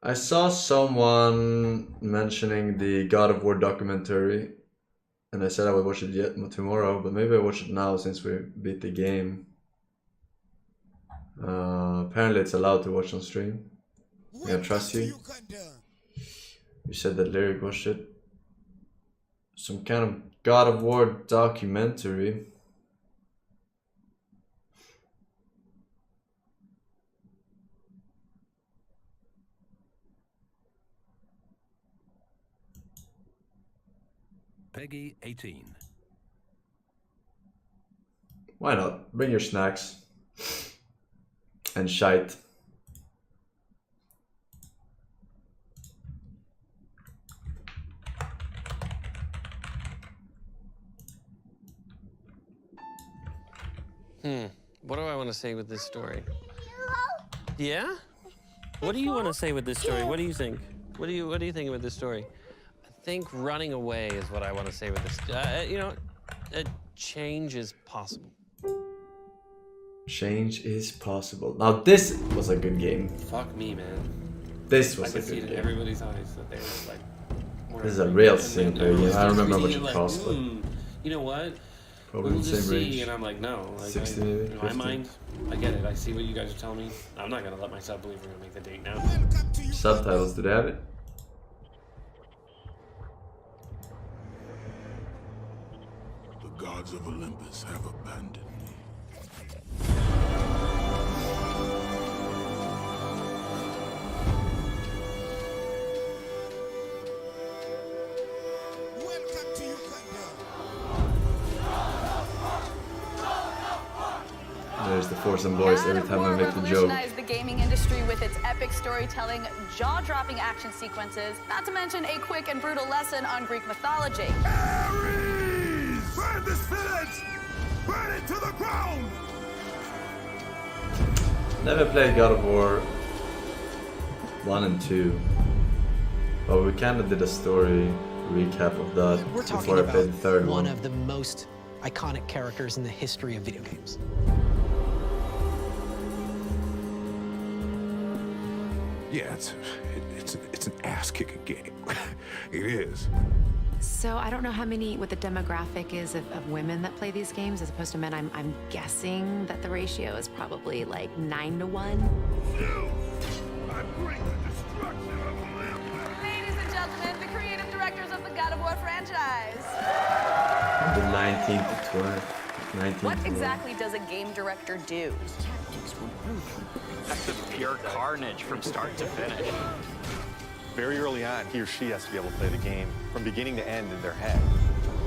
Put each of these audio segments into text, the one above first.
I saw someone mentioning the God of War documentary, and I said I would watch it yet tomorrow, but maybe I watch it now since we beat the game. Apparently it's allowed to watch on stream. I trust you. You said that Lyric watched it. Some kind of God of War documentary. Peggy 18. Why not? Bring your snacks. And shite. What do I want to say with this story? Yeah? What do you want to say with this story? What do you think? What do you think with this story? I think running away is what I want to say with this. Change is possible. Change is possible. Now this was a good game. Fuck me, man. This was I a can see good it in game. everybody's eyes that they're like. This is a real simple game. I don't remember how much it cost, but you know what? probably in the same range. And I'm like, no. Like, 60 maybe. in my 50. mind, I get it. I see what you guys are telling me. I'm not gonna let myself believe we're gonna make the date now. Subtitles, do they have it? The gods of Olympus have abandoned me. There's the Forsen voice every time I make the joke. Revolutionized the gaming industry with its epic storytelling, jaw-dropping action sequences, not to mention a quick and brutal lesson on Greek mythology. Ares! Burn this village! Burn it to the ground! Never played God of War 1 and 2. But we kind of did a story recap of that We're talking before I played the third one one. of the most iconic characters in the history of video games. Yeah, it's an ass-kicking game. It is. So I don't know what the demographic is of women that play these games as opposed to men. I'm guessing that the ratio is probably like 9 to 1. I bring the destruction of Olympus! Ladies and gentlemen, the creative directors of the God of War franchise. The 19th to 12th. 19th What to 12th. exactly does a game director do? That's the pure carnage from start to finish. Very early on, he or she has to be able to play the game from beginning to end in their head.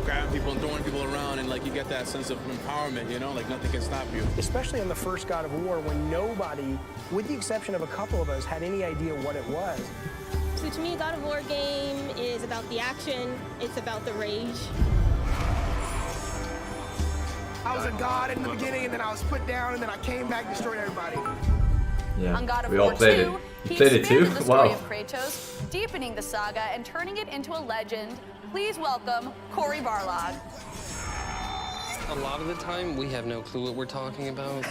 Grabbing people and throwing people around, and like you get that sense of empowerment, you know, like nothing can stop you. Especially in the first God of War, when nobody, with the exception of a couple of us, had any idea what it was. So to me, a God of War game is about the action, it's about the rage. I was a god in the beginning, and then I was put down, and then I came back and destroyed everybody. Yeah, On God of we War all played 2, it. You he played it too? expanded the story Wow. of Kratos, deepening the saga and turning it into a legend. Please welcome Cory Barlog. A lot of the time, we have no clue what we're talking about.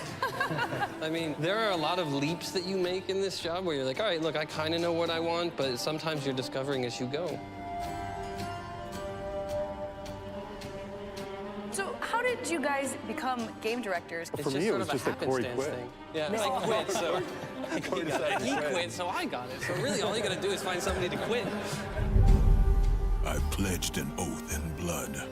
I mean, there are a lot of leaps that you make in this job where you're like, all right, look, I kind of know what I want, but sometimes you're discovering as you go. So how did you guys become game directors? For me, it was just that Corey quit. Yeah, I quit, so he quit, so I got it. So really, all you gotta do is find somebody to quit. I pledged an oath in blood.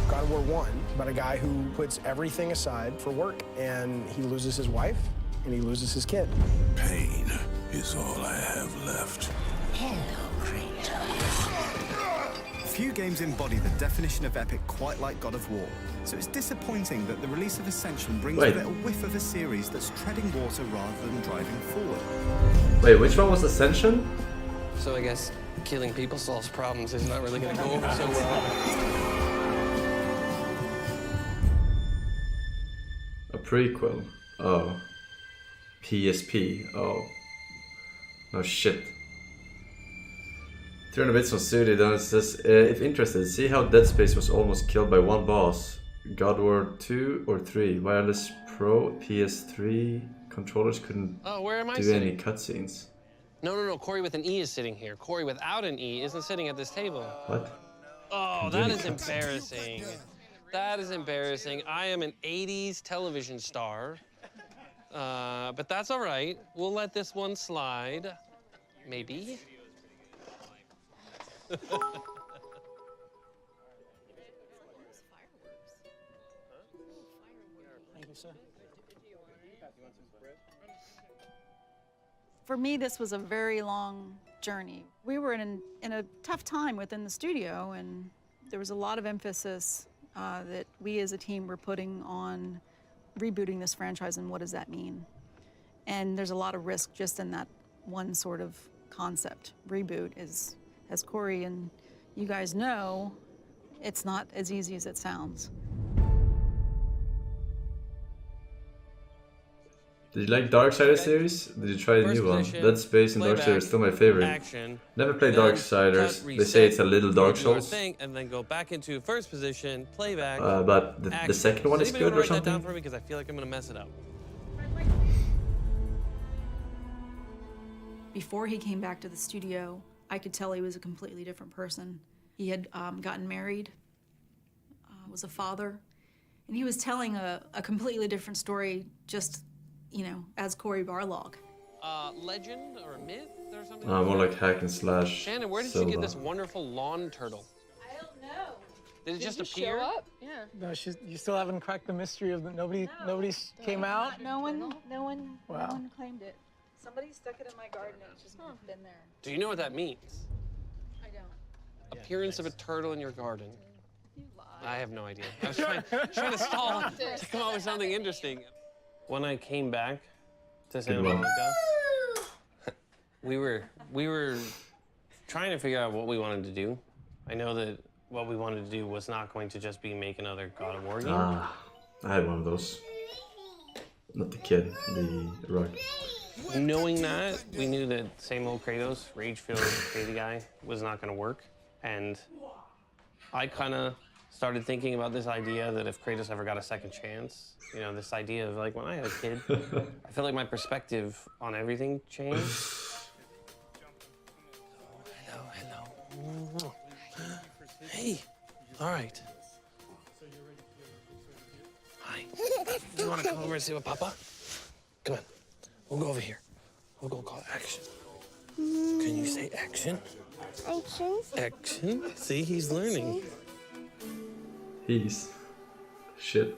God of War 1, about a guy who puts everything aside for work, and he loses his wife, and he loses his kid. Pain is all I have left. Hello, Kratos. Few games embody the definition of epic quite like God of War, so it's disappointing that the release of Ascension brings with it a whiff of a series that's treading water rather than driving forward. Wait, which one was Ascension? So I guess killing people solves problems is not really gonna go over so well. A prequel. Oh. PSP. Oh. No shit. 300 bits on Sudi, then it says, if interested, see how Dead Space was almost killed by one boss. God of War 2 or 3. Wireless Pro PS3 controllers couldn't Oh, where am I do sitting? any cutscenes. No. Corey with an E is sitting here. Corey without an E isn't sitting at this table. What? Oh, that is embarrassing. That is embarrassing. I am an 80s television star. But that's all right. We'll let this one slide. Maybe. Thank you, sir. For me, this was a very long journey. We were in a tough time within the studio, and there was a lot of emphasis that we as a team were putting on rebooting this franchise and what does that mean. And there's a lot of risk just in that one sort of concept. Reboot is, as Corey and you guys know, it's not as easy as it sounds. Did you like Darksiders series? Did you try the new one? Dead Space and Darksiders is still my favorite. Action, Never played Darksiders. They say it's a little Dark Souls. And then go back into first position, playback. But the second one is good or something? Down for me because I feel like I'm gonna mess it up. Before he came back to the studio, I could tell he was a completely different person. He had gotten married, was a father, and he was telling a completely different story just, you know, as Corey Barlog. Legend or myth or something? More like hack and slash. Shannon, where did you get this wonderful lawn turtle? I don't know. Did it just appear? Show up? Yeah. No, you still haven't cracked the mystery of the nobody came out. No one claimed it. Somebody stuck it in my garden and it's just been there. Do you know what that means? I don't. Appearance of a turtle in your garden. I have no idea. I was trying to stall to come up with something interesting. When I came back to Santa Monica, we were trying to figure out what we wanted to do. I know that what we wanted to do was not going to just be make another God of War game. I had one of those. Not the kid, the rug. Knowing that, we knew that same old Kratos, rage-filled, crazy guy, was not going to work. And I kind of started thinking about this idea that if Kratos ever got a second chance, you know, this idea of like when I had a kid, I feel like my perspective on everything changed. Hello. Hey, all right. Hi. You want to come over and see what Papa? Come on. We'll go over here. We'll go call action. Can you say action? Action. Action. See, he's learning. Shit.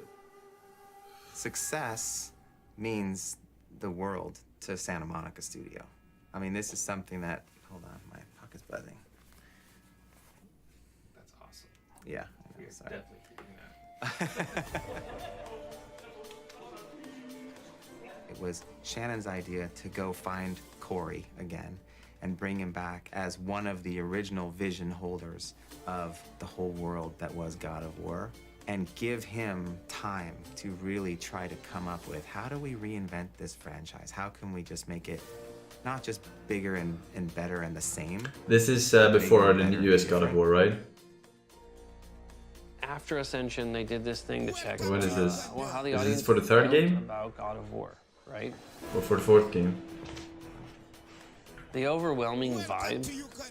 Success means the world to Santa Monica Studio. I mean, this is something that, hold on, my pocket's buzzing. That's awesome. Yeah. You're sorry. definitely keeping that. It was Shannon's idea to go find Corey again and bring him back as one of the original vision holders of the whole world that was God of War, and give him time to really try to come up with, how do we reinvent this franchise? How can we just make it not just bigger and better and the same? This is before the US God of War, right? After Ascension, they did this thing to check. When is this? Well, how the Is audience this for the third felt game? About God of War, right? Or for the fourth game? The overwhelming vibe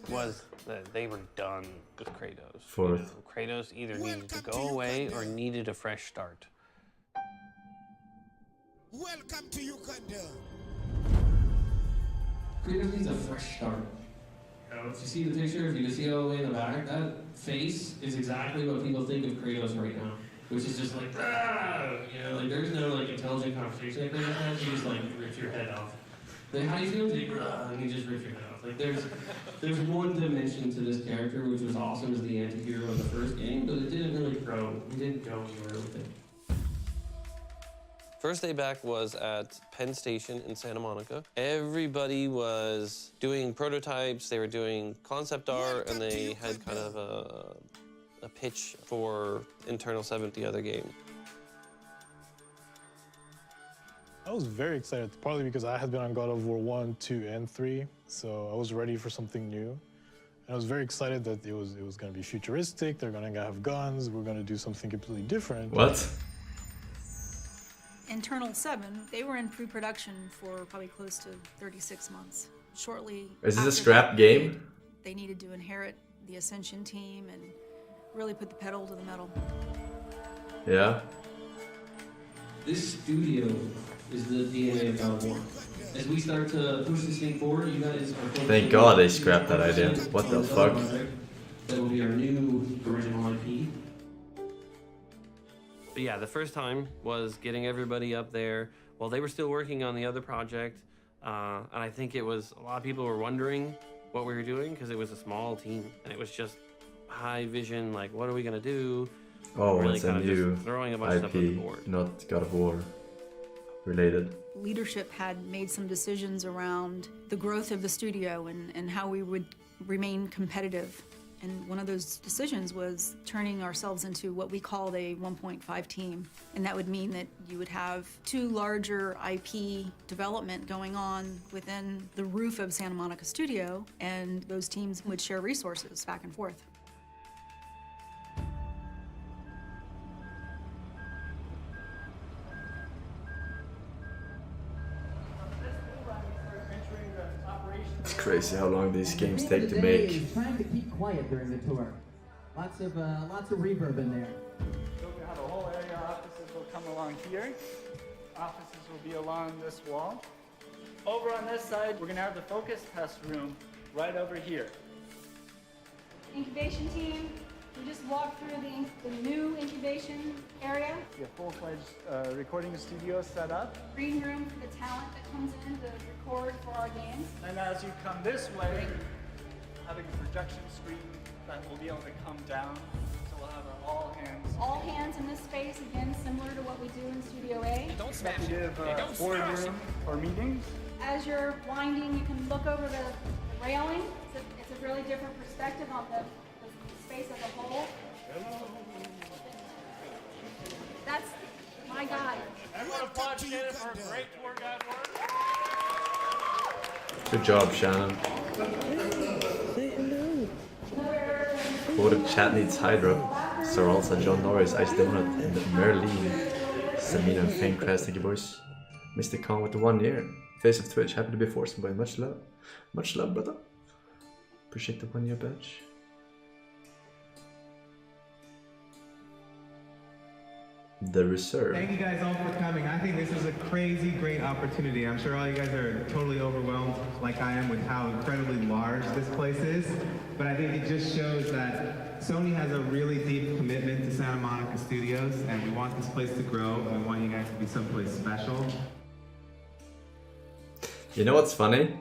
was that they were done with Kratos. Fourth. You know, Kratos either needed to go away or needed a fresh start. Welcome to Uganda. Kratos needs a fresh start. You know, if you see the picture, if you can see all the way in the back, that face is exactly what people think of Kratos right now, which is just like, ah! You know, like there's no like intelligent conversation like that. You just like rip your head off. Like, how do you feel? And you just rip your head off. Like there's one dimension to this character which was awesome as the anti-hero of the first game, but it didn't really grow. We didn't go anywhere with it. First day back was at Penn Station in Santa Monica. Everybody was doing prototypes, they were doing concept art, and they had kind of a pitch for Internal 7, the other game. I was very excited, partly because I had been on God of War 1, 2, and 3, so I was ready for something new. And I was very excited that it was going to be futuristic, they're going to have guns, we're going to do something completely different. What? Internal 7, they were in pre-production for probably close to 36 months. shortly. Is this a after scrap that, game? They needed to inherit the Ascension team and really put the pedal to the metal. Yeah. This studio is the DNA of God of War. As we start to push this thing forward, you guys are... Thank God they scrapped that idea. What the fuck? That will be our new original IP. But yeah, the first time was getting everybody up there while they were still working on the other project. And I think it was, a lot of people were wondering what we were doing because it was a small team and it was just high vision, like, what are we going to do? Oh, really it's a new throwing a bunch of stuff at the IP, board. not God of War related. Leadership had made some decisions around the growth of the studio and how we would remain competitive. And one of those decisions was turning ourselves into what we called a 1.5 team. And that would mean that you would have two larger IP development going on within the roof of Santa Monica Studio, and those teams would share resources back and forth. It's crazy how long these games take to make. Trying to keep quiet during the tour. Lots of reverb in there. So we have a whole area. Offices will come along here. Offices will be along this wall. Over on this side, we're gonna have the focus test room right over here. Incubation team, we just walked through the new incubation area. We have full-fledged recording studio set up. Green room for the talent that comes in to record for our games. And as you come this way, having a projection screen that will be able to come down. So we'll have our all hands. All hands in this space, again, similar to what we do in Studio A. Don't smash it. Boardroom for meetings. As you're winding, you can look over the railing. It's a really different perspective on the space as a whole. That's my guy. Everyone applaud Shannon for a great tour guide work. Good job, Shannon. Quoted chat needs Hydra. Sir also John Norris, Ice Donut, and Merlin. Samina and Fane Crest, thank you boys. Mr. Khan with the 1 year. Face of Twitch, happy to be Forsen boy. Much love. Much love, brother. Appreciate the 1 year badge. The Reserve. Thank you guys all for coming. I think this is a crazy great opportunity. I'm sure all you guys are totally overwhelmed like I am with how incredibly large this place is. But I think it just shows that Sony has a really deep commitment to Santa Monica Studios, and we want this place to grow, and we want you guys to be someplace special. You know what's funny?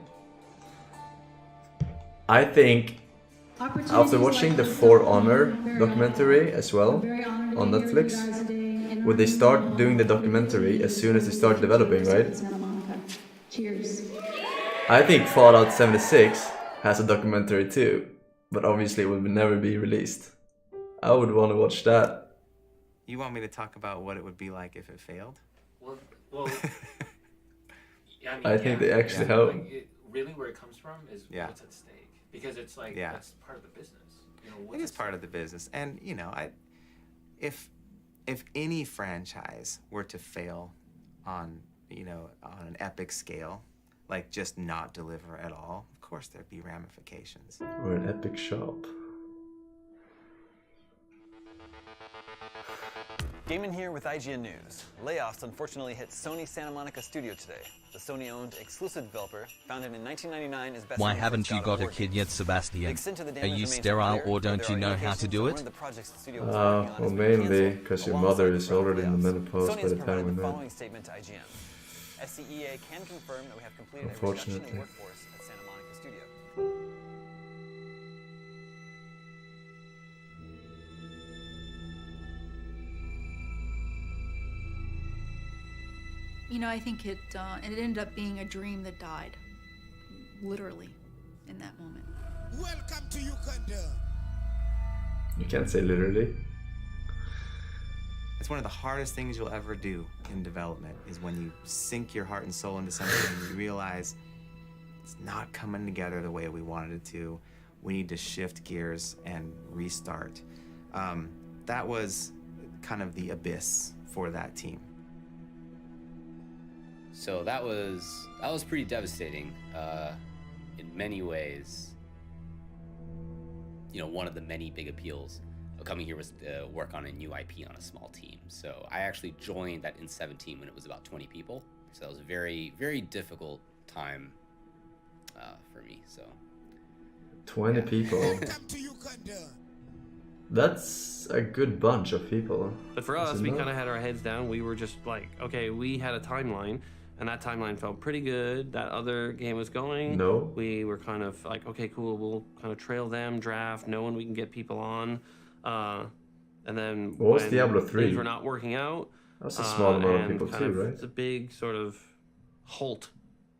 I think after watching the For Honor documentary as well on Netflix, would they start doing the documentary as soon as they start developing, right? Cheers. I think Fallout 76 has a documentary too, but obviously it will never be released. I would want to watch that. You want me to talk about what it would be like if it failed? Well I mean, I think they actually help. Like really where it comes from is what's at stake. Because it's like, that's part of the business. You know, it is part of the business. And, you know, if any franchise were to fail on, you know, on an epic scale, like just not deliver at all, of course there'd be ramifications. Or an epic shop. Gaiman here with IGN News. Layoffs unfortunately hit Sony Santa Monica Studio today. The Sony-owned exclusive developer, founded in 1999, is best Why haven't you got a kid yet, Sebastian? Are you sterile or don't you know how to do it? Well, mainly because your mother is already in the menopause by the time we met. Following statement to IGN. SCEA can confirm that we have completed a reduction in workforce at Santa Monica Studio. You know, I think it ended up being a dream that died, literally, in that moment. Welcome to Uganda. You can't say literally. It's one of the hardest things you'll ever do in development, is when you sink your heart and soul into something and you realize it's not coming together the way we wanted it to. We need to shift gears and restart. That was kind of the abyss for that team. So that was pretty devastating. in many ways, you know, one of the many big appeals of coming here was to work on a new IP on a small team. So I actually joined that in 17 when it was about 20 people. So that was a very, very difficult time for me. So 20 people. That's a good bunch of people. But for us, we kind of had our heads down. We were just like, okay, we had a timeline, and that timeline felt pretty good. That other game was going. No. We were kind of like, okay, cool, we'll kind of trail them, draft, knowing we can get people on. And then what was when Diablo 3? things were not working out. That's a small amount of and people kind too, right? The big sort of halt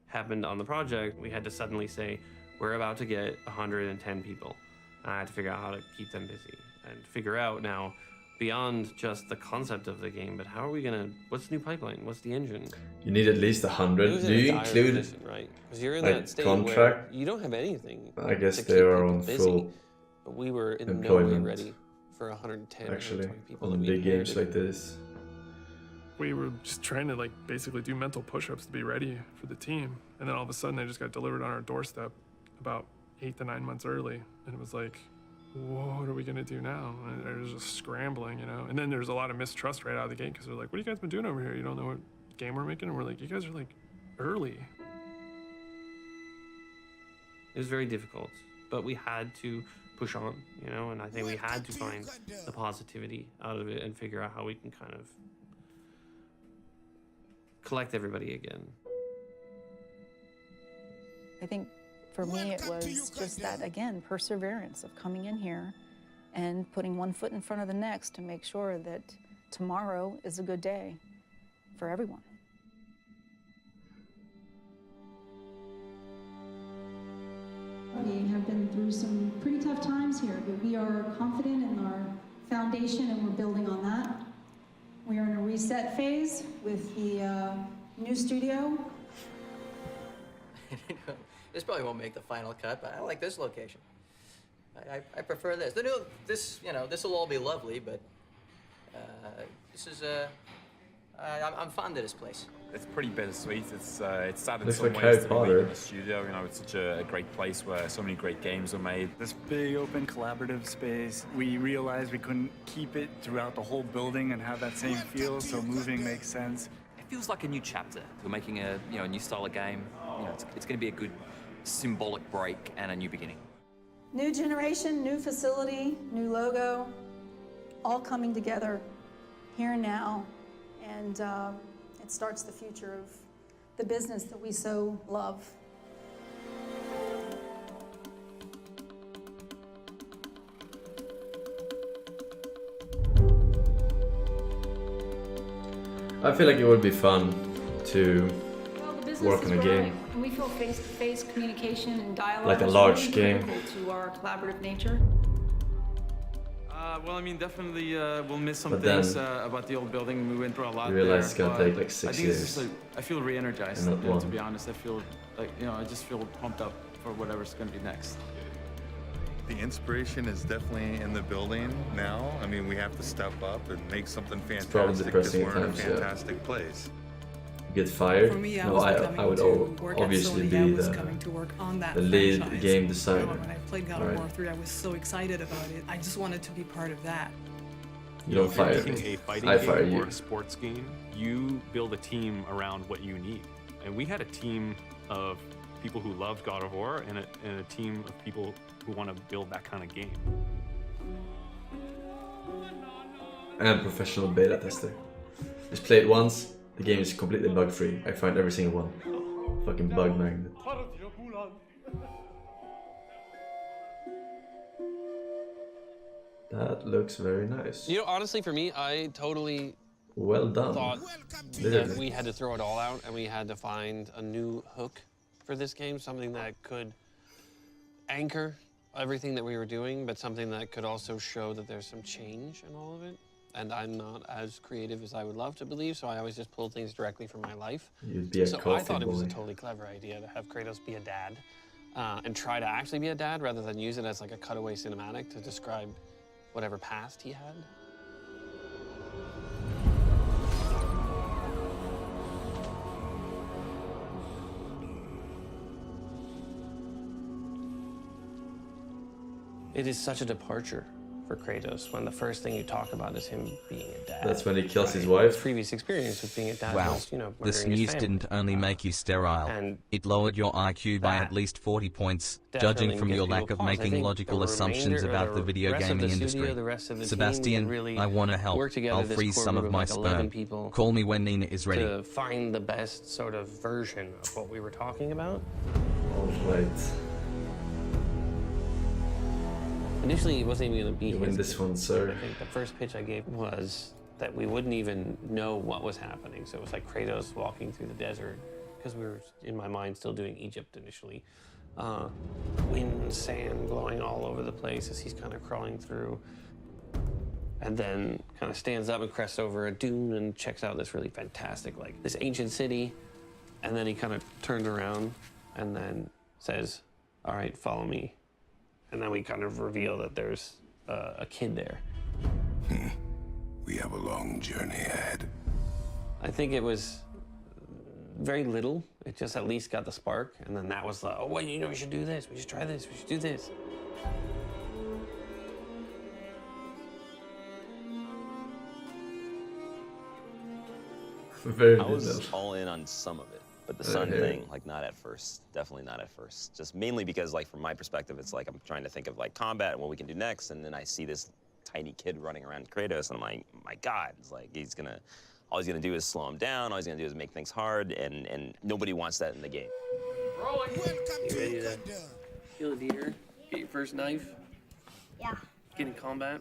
happened on the project. We had to suddenly say, we're about to get 110 people. And I had to figure out how to keep them busy and figure out now, beyond just the concept of the game, but how are we gonna, what's the new pipeline? What's the engine? You need at least 100. Do you include position, right? Because you're in like, that state contract? where you don't have anything. I guess to they keep are people on busy, full but we were in employment. no way ready for 110 Actually, 120 people on that we big games inherited. like this. We were just trying to like basically do mental push-ups to be ready for the team, and then all of a sudden they just got delivered on our doorstep about 8 to 9 months early, and it was like, what are we gonna do now? And it was just scrambling, you know. And then there's a lot of mistrust right out of the gate because they're like, what have you guys been doing over here? You don't know what game we're making? And we're like, you guys are like early. It was very difficult, but we had to push on, you know, and I think we had to find the positivity out of it and figure out how we can kind of collect everybody again. I think for me it was just that, again, perseverance of coming in here and putting one foot in front of the next to make sure that tomorrow is a good day for everyone. We have been through some pretty tough times here, but we are confident in our foundation and we're building on that. We are in a reset phase with the new studio. This probably won't make the final cut, but I like this location. I prefer this. The new, this, you know, this will all be lovely, but this is I'm fond of this place. It's pretty bittersweet. It's sad in Looks some like ways Harry to be Potter. leaving the studio. You know, it's such a great place where so many great games are made. This big open collaborative space, we realized we couldn't keep it throughout the whole building and have that same feel, so moving makes sense. It feels like a new chapter. We're making a new style of game. You know, it's going to be a good symbolic break and a new beginning. New generation, new facility, new logo, all coming together here and now, and it starts the future of the business that we so love. I feel like it would be fun to work on a game. And we feel face-to-face communication and dialogue Like a is large really game. critical to our collaborative nature. Well, I mean, definitely we'll miss some But things then about the old building. We went through a lot you there. realize it's gonna but take like I 6 think it's years. just like, I feel re-energized, and not to one. be honest. I feel like, I just feel pumped up for whatever's going to be next. The inspiration is definitely in the building now. I mean, we have to step up and make something probably fantastic because depressing we're in a at times, yeah. fantastic place. Get fired? For me, I No, was I coming would to work at obviously Sony. be I was the coming to work on that lead franchise. game You designer. know, when I played God Right. of War 3, I was so excited about it. I just wanted to be part of that. You don't if you're fire making me. a fighting I game fire or you. a sports game, you build a team around what you need. And we had a team of people who loved God of War and a team of people who want to build that kind of game. And professional beta tester. Just play it once, the game is completely bug free. I find every single one. Fucking bug magnet. That looks very nice. You know, honestly, for me, I totally Well done. thought that Literally. we had to throw it all out and we had to find a new hook for this game, something that could anchor everything that we were doing, but something that could also show that there's some change in all of it. And I'm not as creative as I would love to believe, so I always just pulled things directly from my life. You'd be a so I coffee thought it was a boy. totally clever idea to have Kratos be a dad and try to actually be a dad rather than use it as like a cutaway cinematic to describe whatever past he had. It is such a departure for Kratos when the first thing you talk about is him being a dad. That's when he kills right? his wife. His previous experience with being a dad Wow, was, you know, this murdering his news family. didn't only make you sterile, it lowered your IQ by at least 40 points, judging from your lack of making logical assumptions about the video gaming industry. Sebastian, I want to help. I'll freeze some of my sperm. Call me when Nina is ready. To find the best sort of version of what we were talking about. All right. Initially, it wasn't even going to be You win this one, sir. I think the first pitch I gave was that we wouldn't even know what was happening. So it was like Kratos walking through the desert, because we were, in my mind, still doing Egypt initially. Wind, sand blowing all over the place as he's kind of crawling through. And then kind of stands up and crests over a dune and checks out this really fantastic, like, this ancient city. And then he kind of turns around and then says, "All right, follow me." And then we kind of reveal that there's a kid there. We have a long journey ahead. I think it was very little. It just at least got the spark. And then that was like, oh, well, you know, we should do this. We should try this. We should do this. Very I was little. all in on some of it. But the sun thing, like, not at first. Definitely not at first. Just mainly because, like, from my perspective, it's like I'm trying to think of, like, combat and what we can do next, and then I see this tiny kid running around Kratos, and I'm like, my God, it's like, all he's gonna do is slow him down, all he's gonna do is make things hard, and nobody wants that in the game. Rolling. You ready to kill a deer? Get your first knife? Yeah. Get in combat?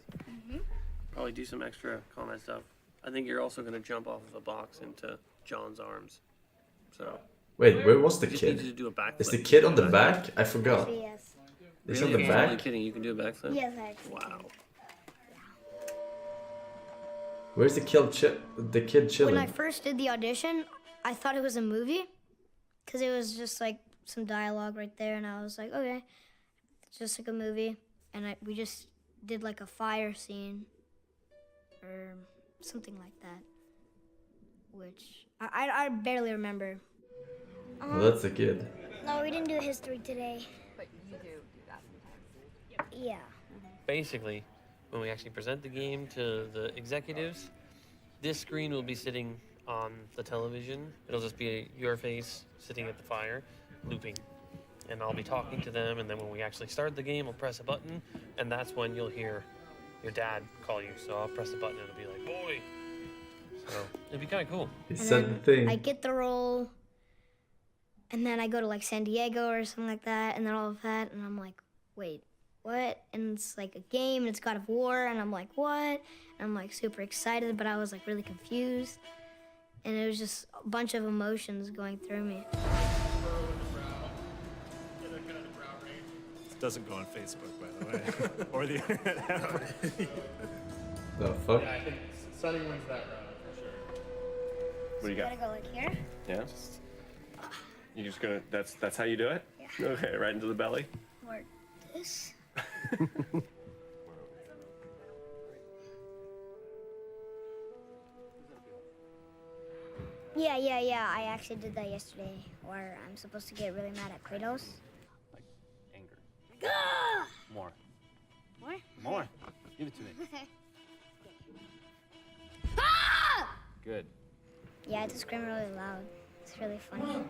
Probably do some extra combat stuff. I think you're also gonna jump off of a box into John's arms. So. Wait, where was the Just kid? need you to do a backflip. Is the kid on the back? I forgot. Yes. Is Really? he on the I'm totally back? kidding. You can do a backflip? Yes, I actually Wow. Where's the kid chilling? When I first did the audition, I thought it was a movie because it was just like some dialogue right there, and I was like, okay, it's just like a movie. And we just did like a fire scene or something like that, which I barely remember. Well, that's a kid. No, we didn't do history today. But you do that sometimes. Yeah. Basically, when we actually present the game to the executives, this screen will be sitting on the television. It'll just be your face sitting at the fire, looping. And I'll be talking to them, and then when we actually start the game, I'll press a button, and that's when you'll hear your dad call you. So I'll press the button, and it'll be like, boy. So it'd be kind of cool. He said the thing. I get the role, and then I go to like San Diego or something like that, and then all of that, and I'm like, wait, what? And it's like a game, and it's God of War, and I'm like, what? And I'm like super excited, but I was like really confused, and it was just a bunch of emotions going through me. Doesn't go on Facebook, by the way, or the internet. The fuck? Yeah, I think Sunny wins that round for sure. What do you got? Gotta go like here? Yeah. You just gonna? That's how you do it? Yeah. Okay, right into the belly. Or this? Yeah. I actually did that yesterday, where I'm supposed to get really mad at Kratos. Anger. Ah! More. More? More. Give it to me. Okay. Ah! Good. Yeah, I had to scream really loud. It's really funny.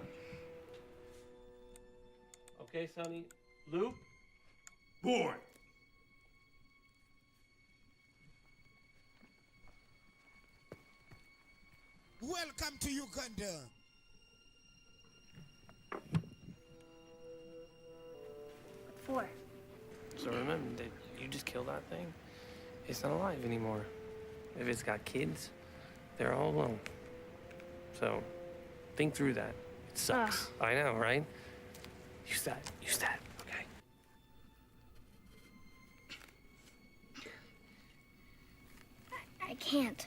Okay, Sonny. Loop. Boy. Welcome to Uganda. What for? So remember that you just killed that thing. It's not alive anymore. If it's got kids, they're all alone. So think through that. It sucks. I know, right? Use that. Okay. I can't.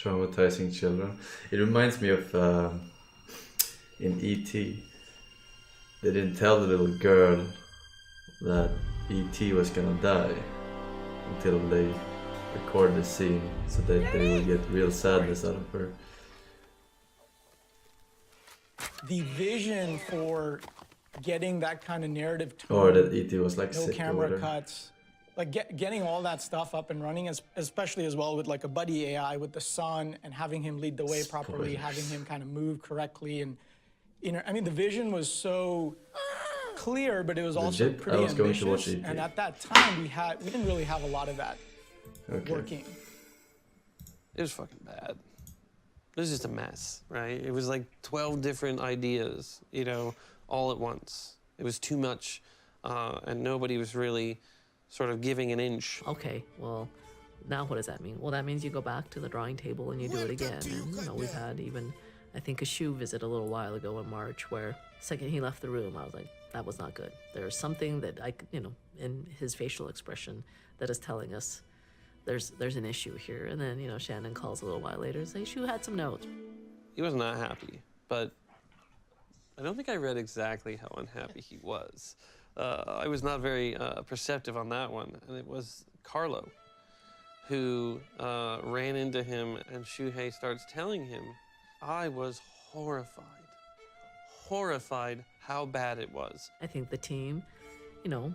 Traumatizing children. It reminds me of in E.T. They didn't tell the little girl that E.T. was gonna die until they record the scene so that they would get real sadness out of her. The vision for getting that kind of narrative tone, Or that E.T. was like no sick or camera whatever. cuts, like getting all that stuff up and running, especially as well with like a buddy AI with the son and having him lead the way properly, having him kind of move correctly, and I mean the vision was so clear, but it was also Legit, pretty I was going to watch ambitious. E.T. And at that time, we didn't really have a lot of that working. It was fucking bad. It was just a mess, right? It was like 12 different ideas, you know, all at once. It was too much, and nobody was really sort of giving an inch. Okay, well, now what does that mean? Well, that means you go back to the drawing table and you do it again. And, you know, we've had even, I think, a shoe visit a little while ago in March where the second he left the room, I was like, that was not good. There's something that you know, in his facial expression that is telling us there's an issue here. And then, you know, Shannon calls a little while later and says, Shu had some notes. He was not happy, but I don't think I read exactly how unhappy he was. I was not very perceptive on that one, and it was Carlo who ran into him, and Shuhei starts telling him, I was horrified how bad it was. I think the team, you know,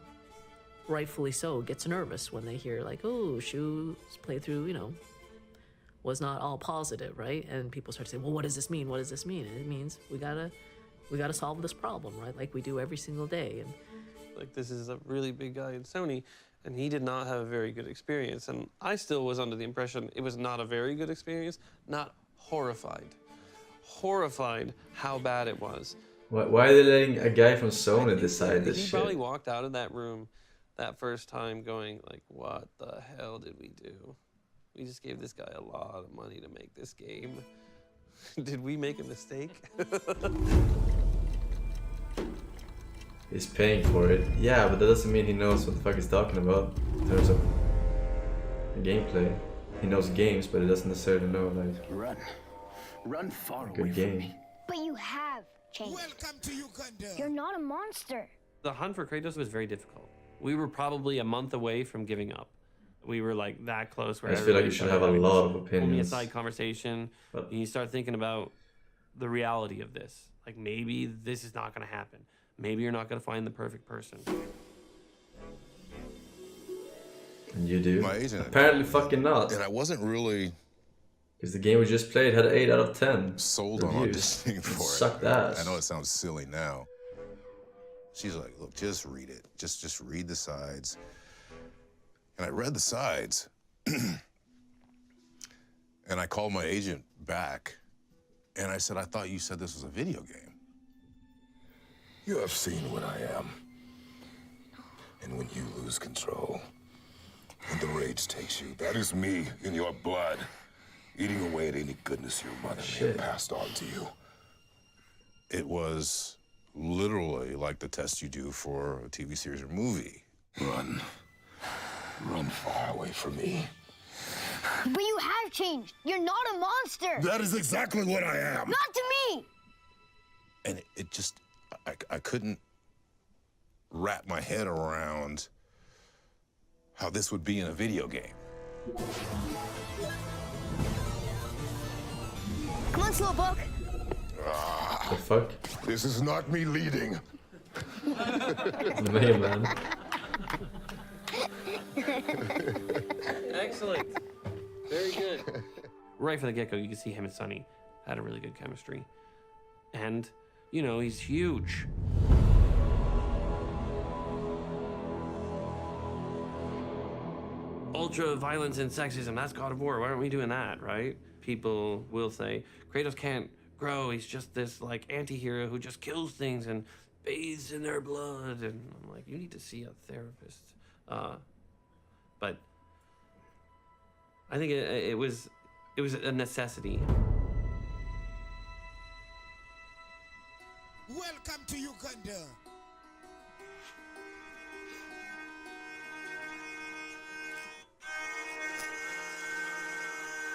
rightfully so, gets nervous when they hear like, oh, Shu's playthrough, you know, was not all positive, right? And people start to say, well, what does this mean? What does this mean? And it means we gotta solve this problem, right? Like we do every single day. And like, this is a really big guy in Sony, and he did not have a very good experience. And I still was under the impression it was not a very good experience, not horrified. Horrified how bad it was. Why are they letting a guy from Sony decide this he shit? Probably walked out of that room that first time going like, what the hell did we do? We just gave this guy a lot of money to make this game. Did we make a mistake? He's paying for it. Yeah, but that doesn't mean he knows what the fuck he's talking about in terms of gameplay. He knows games, but he doesn't necessarily know like Run far a good game. But you have changed. Welcome to Uganda. You're not a monster. The hunt for Kratos was very difficult. We were probably a month away from giving up. We were like that close. Where I just feel like you should have a lot of opinions. Only a side conversation, and you start thinking about the reality of this. Like maybe this is not going to happen. Maybe you're not going to find the perfect person. And you do? My agent. Apparently fucking not. And I wasn't really... Because the game we just played had 8 out of 10. Sold on auditioning for it. Sucked ass. I know it sounds silly now. She's like, look, just read it. Just read the sides. And I read the sides. And I called my agent back. And I said, I thought you said this was a video game. You have seen what I am. And when you lose control, when the rage takes you, that is me in your blood, eating away at any goodness your mother may have passed on to you. It was literally like the test you do for a TV series or movie. Run. Run far away from me. But you have changed. You're not a monster. That is exactly what I am. Not to me. And it just, I couldn't wrap my head around how this would be in a video game. Come on, Slowpoke. The fuck? This is not me leading. Man, man. Excellent. Very good. Right from the get-go, you can see him and Sonny had a really good chemistry. And, you know, he's huge. Ultra violence and sexism, that's God of War. Why aren't we doing that, right? People will say, Kratos can't grow. He's just this, like, anti-hero who just kills things and bathes in their blood. And I'm like, you need to see a therapist. But I think it was a necessity. Welcome to Uganda.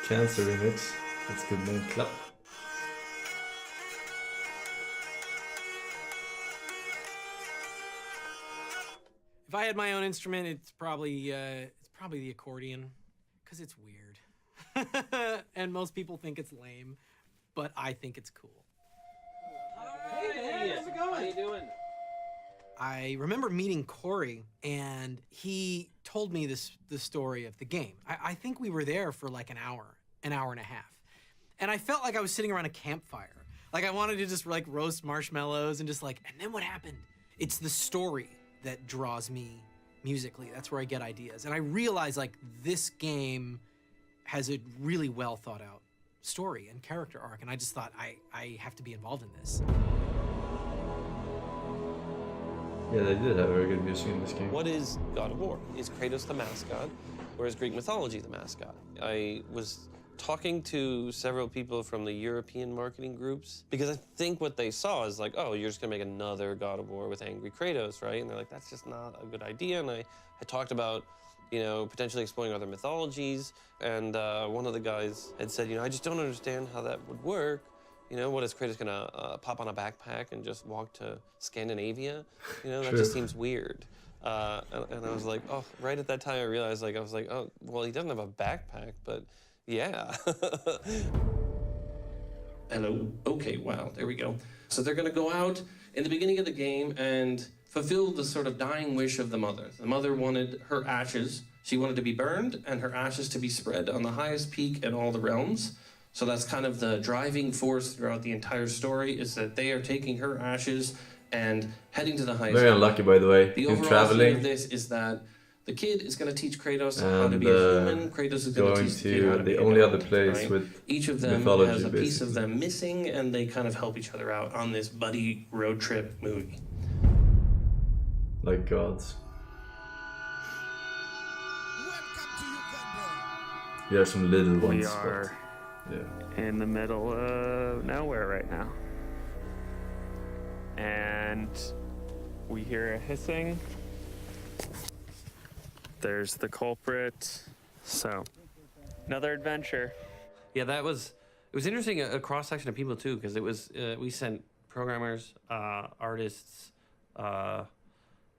Cancer remix. That's a good name. Clap. If I had my own instrument, it's probably the accordion, because it's weird. And most people think it's lame, but I think it's cool. Hey, how's it going? How you doing? I remember meeting Corey, and he told me the story of the game. I think we were there for like an hour and a half. And I felt like I was sitting around a campfire. Like I wanted to just like roast marshmallows and just like, and then what happened? It's the story that draws me musically. That's where I get ideas. And I realized like this game has a really well thought out story and character arc. And I just thought I have to be involved in this. Yeah, they did have very good music in this game. What is God of War? Is Kratos the mascot, or is Greek mythology the mascot? I was talking to several people from the European marketing groups, because I think what they saw is like, oh, you're just gonna make another God of War with angry Kratos, right? And they're like, that's just not a good idea. And I talked about, you know, potentially exploring other mythologies. And one of the guys had said, you know, I just don't understand how that would work. You know, what is Kratos gonna pop on a backpack and just walk to Scandinavia? You know, that just seems weird. And I was like, oh, right at that time I realized, like, I was like, oh, well, he doesn't have a backpack, but yeah. Hello, okay, wow, there we go. So they're gonna go out in the beginning of the game and fulfill the sort of dying wish of the mother. The mother wanted her ashes. She wanted to be burned and her ashes to be spread on the highest peak in all the realms. So that's kind of the driving force throughout the entire story, is that they are taking her ashes and heading to the highest. Very unlucky, by the way. The In overall traveling theme of this is that the kid is going to teach Kratos how to be a human. Kratos is going to teach the kid how to be the an only adult, other place right? with Each of them mythology, has a piece basically. of them missing, and they kind of help each other out on this buddy road trip movie. Like gods. You have some little ones. We are in the middle of nowhere right now. And we hear a hissing. There's the culprit. So, another adventure. Yeah, it was interesting, a cross-section of people too, because it was, we sent programmers, artists,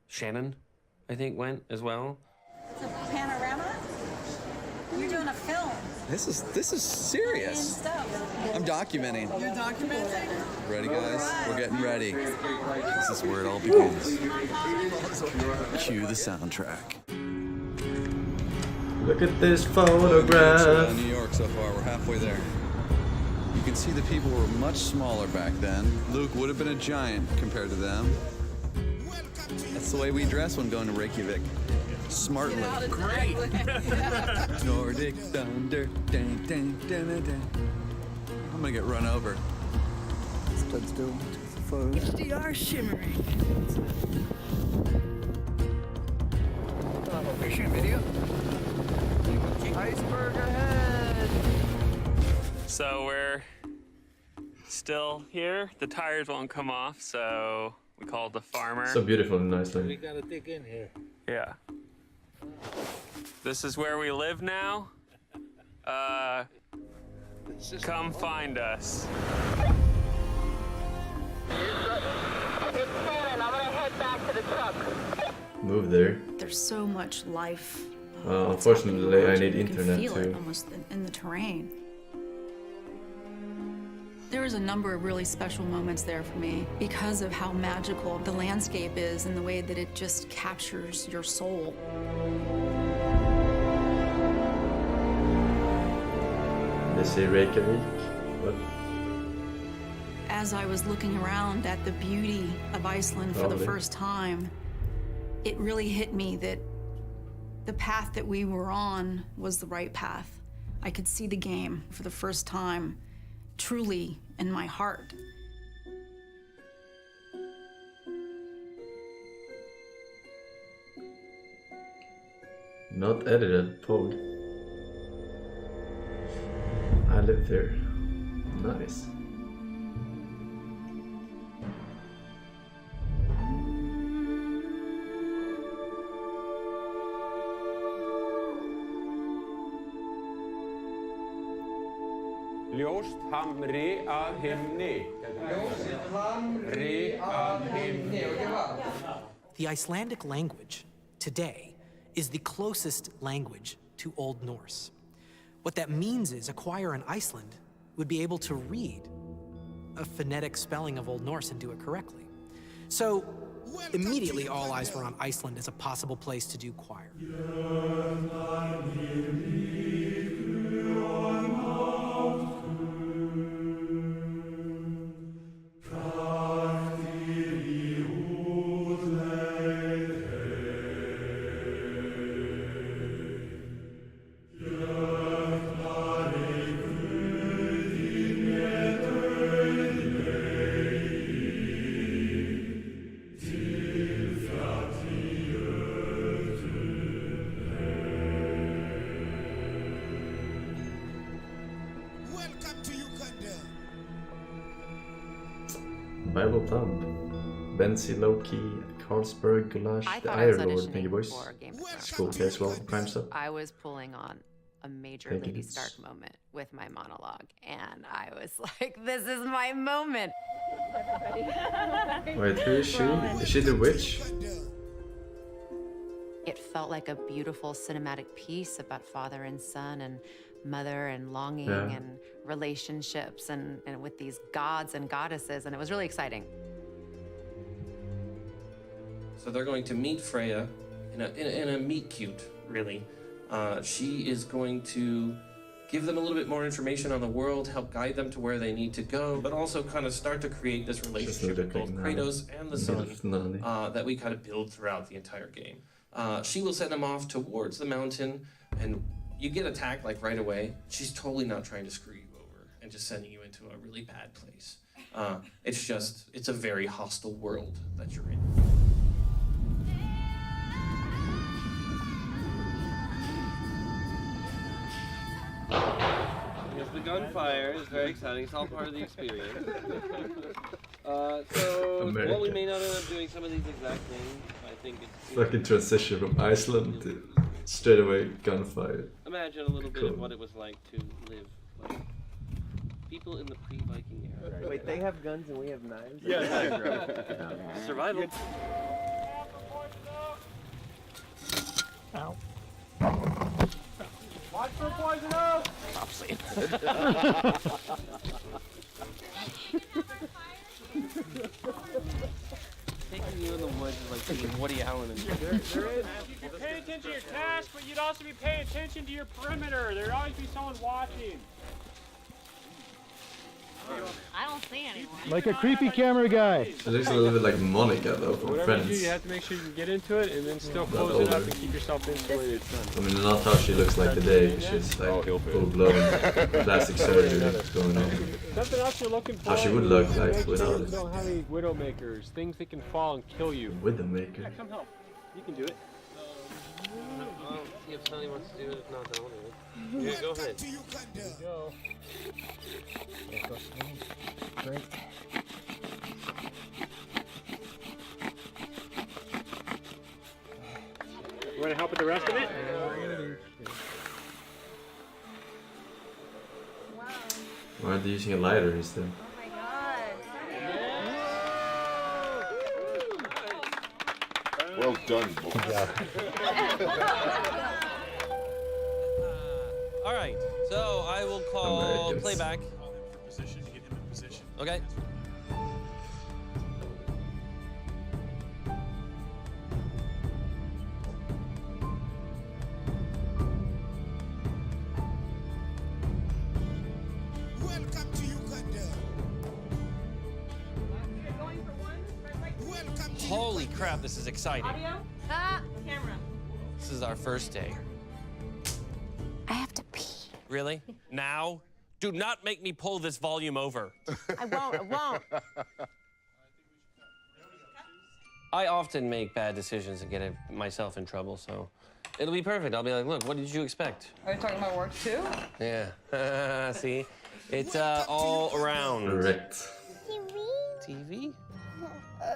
Shannon, I think, went as well. It's a panorama? You're doing a film. This is serious. I'm documenting. You're documenting? Ready, guys? We're getting ready. This is where it all begins. Cue the soundtrack. Look at this photograph. New York so far. We're halfway there. You can see the people were much smaller back then. Luke would have been a giant compared to them. That's the way we dress when going to Reykjavik. Smartly. Great. Nordic thunder. Dun, dun, dun, dun, dun. I'm gonna get run over. Let's go to the photo. HDR shimmering. Are you shooting video? Iceberg ahead. So we're still here. The tires won't come off, so we called the farmer. So beautiful and nice. We gotta dig in here. Yeah. This is where we live now. Come find us. Move there. There's so much life. Unfortunately, I need You can internet feel it too. almost in the terrain. There was a number of really special moments there for me because of how magical the landscape is and the way that it just captures your soul. They say Reykjavik. What? As I was looking around at the beauty of Iceland for the Lovely. first time, it really hit me that the path that we were on was the right path. I could see the game for the first time, truly in my heart. Not edited, Pog. I live there. Nice. Ljóst hamri að himni. Ljóst hamri að himni. The Icelandic language today is the closest language to Old Norse. What that means is a choir in Iceland would be able to read a phonetic spelling of Old Norse and do it correctly. So immediately all eyes were on Iceland as a possible place to do choir. Bible Thumb. Benzi, Loki, Carlsberg, Gulash, I the thought I was Iron Lord. auditioning Thank you, boys. for Game of Thrones. School case, well, Prime Sub. I was pulling on a major Thank you, Lady Vince. Stark moment with my monologue, and I was like, "This is my moment." Wait, who is she? Is she the witch? It felt like a beautiful cinematic piece about father and son and mother and longing Yeah. and relationships and with these gods and goddesses, and it was really exciting. So they're going to meet Freya in a meet cute, really. She is going to give them a little bit more information on the world, help guide them to where they need to go, but also kind of start to create this relationship with both Kratos and the son that we kind of build throughout the entire game. She will send them off towards the mountain, and you get attacked like right away. She's totally not trying to screw you over and just sending you into a really bad place. It's a very hostile world that you're in. Yes, the gunfire is very exciting. It's all part of the experience. So, while we may not end up doing some of these exact things, I think it's... Fucking transition from Iceland to straight away gunfire. Imagine a little bit Cool. of what it was like to live like people in the pre-Viking era. Wait, they have guns and we have knives? Yeah. Survival. Ow. Watch for poison oak! Stop saying Taking you in the woods is like taking Woody Allen and There is. You could pay attention to your task, but you'd also be paying attention to your perimeter. There'd always be someone watching. I don't see anyone. Like a creepy camera guy. It looks a little bit like Monica though from Whatever you do, Friends. you have to make sure you can get into it and then still Not close it up older. and keep yourself insulated. I mean, not how she looks like today. She's like full blown plastic surgery going on. Something else you're looking for. How she would look is like make sure without you it. don't have any widowmakers, things that can fall and kill you. Widowmaker. Yeah, come help. You can do it. I'll see if Sonny wants to do it. If not, then I'll do it. Yeah, go ahead. Go. Great. You want to help with the rest of it? Why aren't they using a lighter instead? Well done, boys. All right, so I will call Americans. playback. Position to get him in position. Okay. Welcome to Uganda. Welcome to Holy crap, this is exciting. Ah, camera. This is our first day. I have to pee. Really? Now? Do not make me pull this volume over. I won't. I won't. I often make bad decisions and get myself in trouble, so it'll be perfect. I'll be like, look, what did you expect? Are you talking about work too? Yeah. See? It's all around. Correct. TV?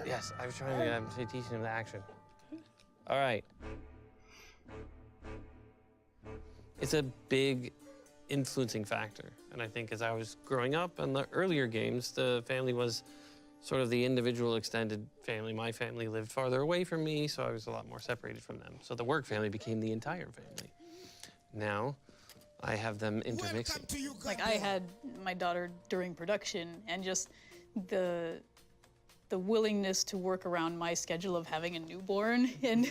Yes, I was trying to teaching him the action. All right. It's a big influencing factor. And I think as I was growing up in the earlier games, the family was sort of the individual extended family. My family lived farther away from me, so I was a lot more separated from them. So the work family became the entire family. Now, I have them intermixing. Like, I had my daughter during production, and just the willingness to work around my schedule of having a newborn. And,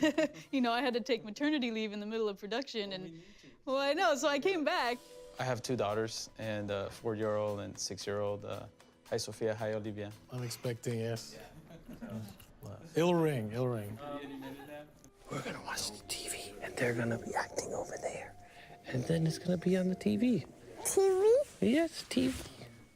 you know, I had to take maternity leave in the middle of production, and, well, I know, so I came back. I have 2 daughters, and a 4-year-old and 6-year-old. Hi, Sophia. Hi, Olivia. I'm expecting, yes. It'll ring, it'll ring. We're gonna watch the TV, and they're gonna be acting over there. And then it's gonna be on the TV. TV? Yes, TV.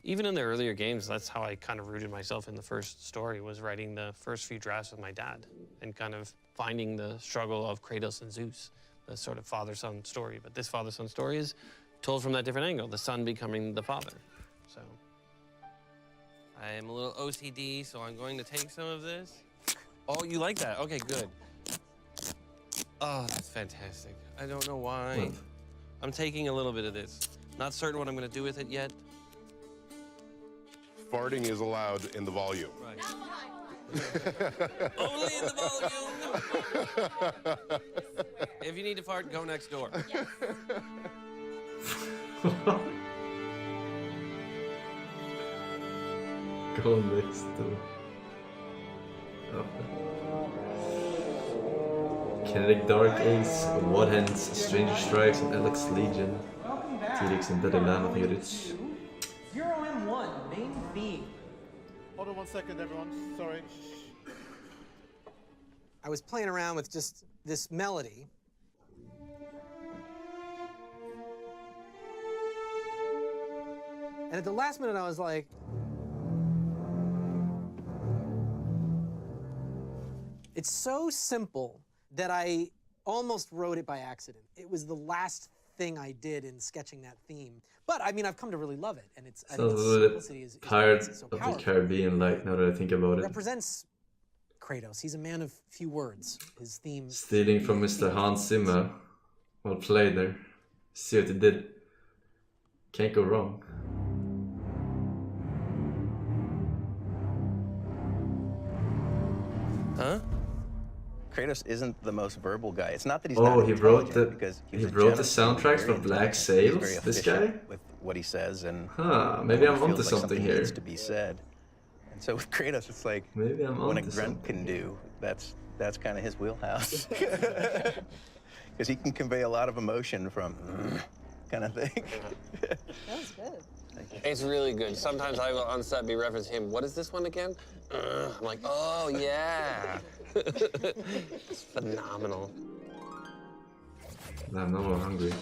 Even in the earlier games, that's how I kind of rooted myself in the first story, was writing the first few drafts with my dad and kind of finding the struggle of Kratos and Zeus, the sort of father-son story. But this father-son story is told from that different angle, the son becoming the father. So I am a little OCD, so I'm going to take some of this. Oh, you like that? Okay, good. Oh, that's fantastic. I don't know why. What? I'm taking a little bit of this. Not certain what I'm going to do with it yet. Farting is allowed in the volume. Right. Only in the volume. If you need to fart, go next door. Yes. Go next door. Kinetic Dark Ace, What Hands, Stranger Strikes and Alex Legion. T-Rex en derde laan nog Jurits. 0M1, main theme. Hold on 1 second, everyone. Sorry. I was playing around with just this melody. And at the last minute, I was like, it's so simple that I almost wrote it by accident. It was the last thing I did in sketching that theme. But I mean, I've come to really love it, and it's I think Sounds a its little simplicity bit is Pirates so of the powerful. Caribbean, like, now that I think about It it. represents Kratos. He's a man of few words. His theme. Stealing from Mr. Hans Zimmer. Well played there. See what he did. Can't go wrong. Huh? Kratos isn't the most verbal guy. It's not that he's Oh, not he wrote intelligent, the because he was a wrote the general, soundtracks very for Black intelligent. He's Sails. very This guy. efficient with what he says, and Huh, maybe I'm feels onto like something here. needs to be said. And so with Kratos, it's like Maybe I'm what a onto grunt can do. That's kind of his wheelhouse. Because he can convey a lot of emotion from kind of thing. That was good. It's really good. Sometimes I will on set be referencing him. What is this one again? I'm like, oh yeah. It's phenomenal. I'm no more hungry.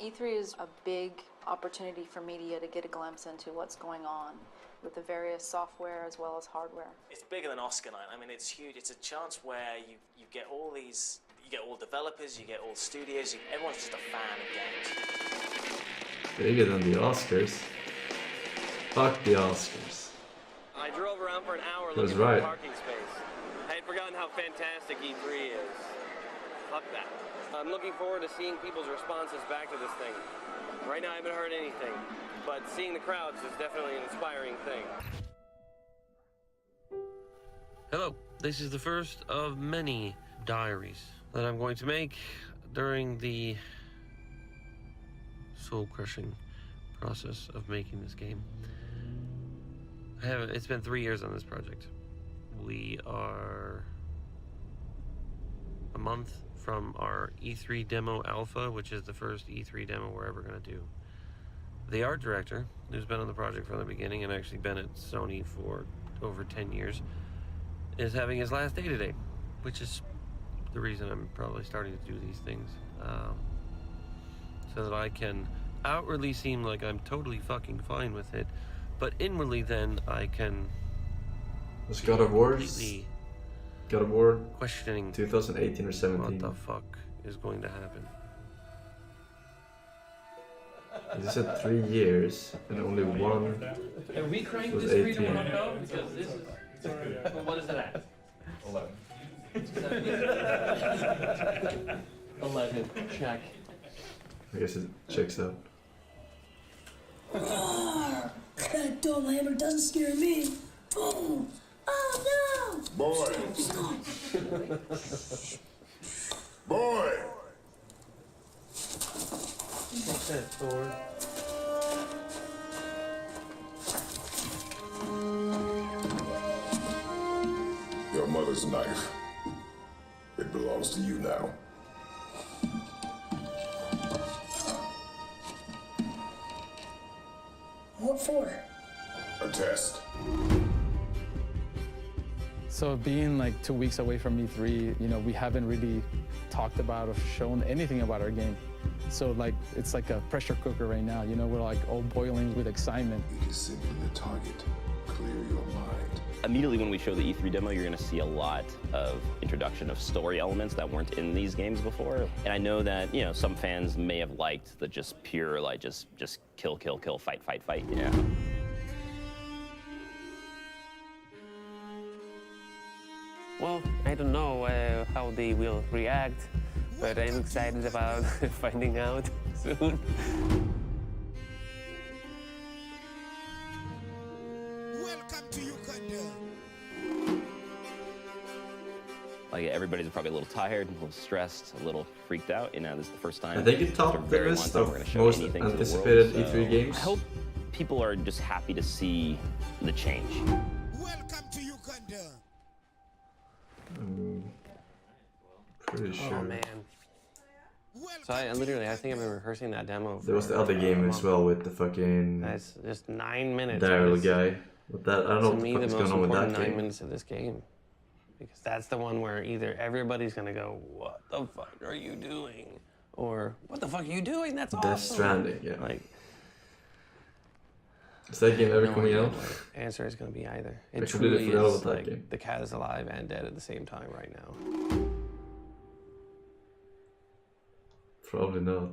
E3 is a big opportunity for media to get a glimpse into what's going on with the various software as well as hardware. It's bigger than Oscar night. I mean, it's huge. It's a chance where you get all these, you get all developers, you get all studios, everyone's just a fan of games. Bigger than the Oscars. Fuck the Oscars. I drove around for an hour He was looking for right. a parking space. I had forgotten how fantastic E3 is. Fuck that. I'm looking forward to seeing people's responses back to this thing. Right now I haven't heard anything, but seeing the crowds is definitely an inspiring thing. Hello, this is the first of many diaries that I'm going to make during the soul-crushing process of making this game. It's been 3 years on this project. We are a month from our E3 demo alpha, which is the first E3 demo we're ever going to do. The art director, who's been on the project from the beginning and actually been at Sony for over 10 years, is having his last day today, which is the reason I'm probably starting to do these things. So that I can outwardly seem like I'm totally fucking fine with it, but inwardly then I can Was God of War? completely God of War questioning 2018 or 17. what the fuck is going to happen. You said 3 years and only one Have we cranked was this 3 to 18. 1 though? Because this is... Well, what is it at? 11. Check. I guess it checks out. That dumb hammer doesn't scare me. Oh, oh no! Boy! Boy! What's that, Thor? Your mother's knife. It belongs to you now. What for? A test. So being like 2 weeks away from E3, you know, we haven't really talked about or shown anything about our game. So like, it's like a pressure cooker right now. You know, we're like all boiling with excitement. It is simply the target. Clear your mind. Immediately when we show the E3 demo, you're gonna see a lot of introduction of story elements that weren't in these games before. And I know that, you know, some fans may have liked the just pure, like, just kill, kill, kill, fight, fight, fight. Yeah. Well, I don't know how they will react, but I'm excited about finding out soon. Welcome to Uganda. Like, everybody's probably a little tired, a little stressed, a little freaked out. You know, this is the first time. I think it topped the list of most anticipated E3 games. I hope people are just happy to see the change. Welcome to Uganda. Pretty sure. Oh man. So I literally, I think I've been rehearsing that demo. There was the other game as well with the fucking That's just 9 minutes. Daryl guy. With that, I don't know To what me, the the fuck is most going on with important that 9 game. minutes of this game, because that's the one where either everybody's gonna go, "What the fuck are you doing?" or "What the fuck are you doing? That's awesome." Death Stranding, yeah. Like, is that game ever no coming idea out? what the answer is gonna be either. I It completely truly forgot is about that like game. the cat is alive and dead at the same time right now. Probably not.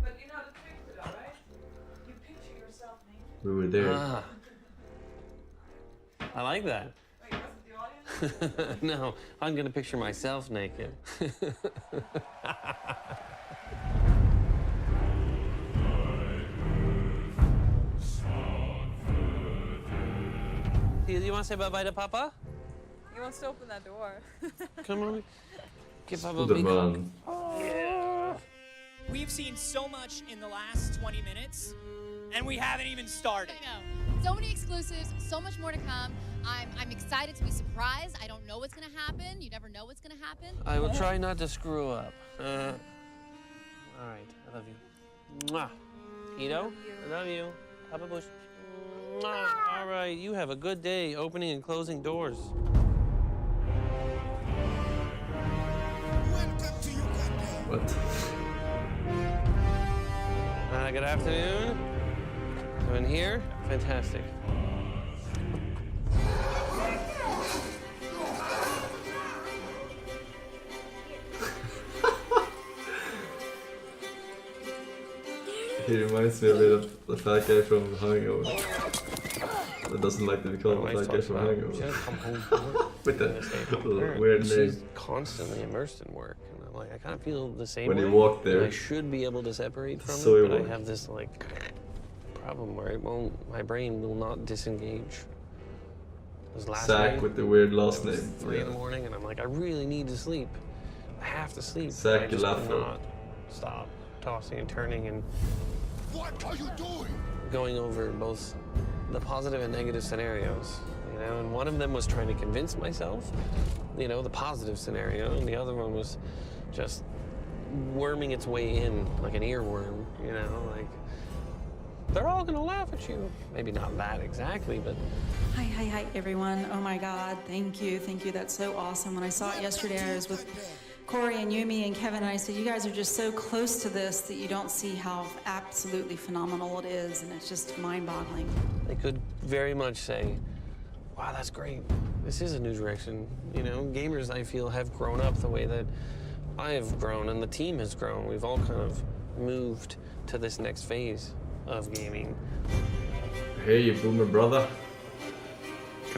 But you know the trick to that, right? You picture yourself naked. We were there. Ah. I like that. Wait, wasn't the audience? No, I'm gonna picture myself naked. You want to say bye-bye to Papa? He wants to open that door. Come on. Give Papa a big hug. Goederman. We've seen so much in the last 20 minutes, and we haven't even started. I know. So many exclusives, so much more to come. I'm excited to be surprised. I don't know what's gonna happen. You never know what's gonna happen. I will try not to screw up. All right, I love you. Mwah. Ito, I love you. Papa Bush. Mwah. All right, you have a good day opening and closing doors. What? Good afternoon. So in here, fantastic. He reminds me a bit of the fat guy from Hangover. That doesn't like to be called the fat guy from Hangover. With that weird name. She's constantly immersed in work. And I'm like, I kind of feel the same When way. you walk there, and I should be able to separate from so it, you but I walk. have this like problem where it won't, my brain will not disengage. This last Zach night, with the weird last it was name. 3 in the morning, and I'm like, I really need to sleep. I have to sleep. Zach I just Galaffo. cannot stop tossing and turning and What are you doing? going over both the positive and negative scenarios, you know, and one of them was trying to convince myself, you know, the positive scenario, and the other one was just worming its way in like an earworm, you know, like they're all gonna laugh at you. Maybe not that exactly, but Hi, everyone. Oh my God, thank you. That's so awesome. When I saw it yesterday, I was with Corey and Yumi and Kevin, and I said, you guys are just so close to this that you don't see how absolutely phenomenal it is, and it's just mind-boggling. they could very much say, wow, that's great. This is a new direction. You know, gamers, I feel, have grown up the way that I have grown and the team has grown. We've all kind of moved to this next phase of gaming. Hey, you boomer brother.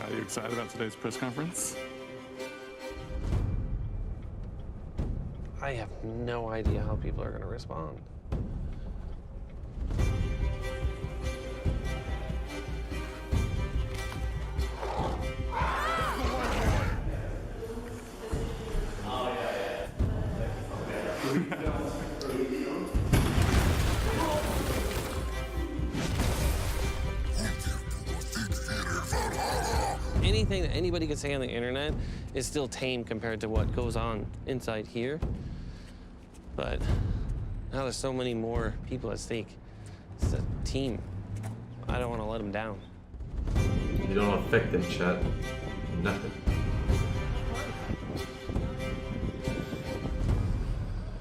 Are you excited about today's press conference? I have no idea how people are going to respond. Anything that anybody could say on the internet is still tame compared to what goes on inside here. But now there's so many more people at stake. It's a team. I don't want to let them down. You don't affect them, chat. Nothing.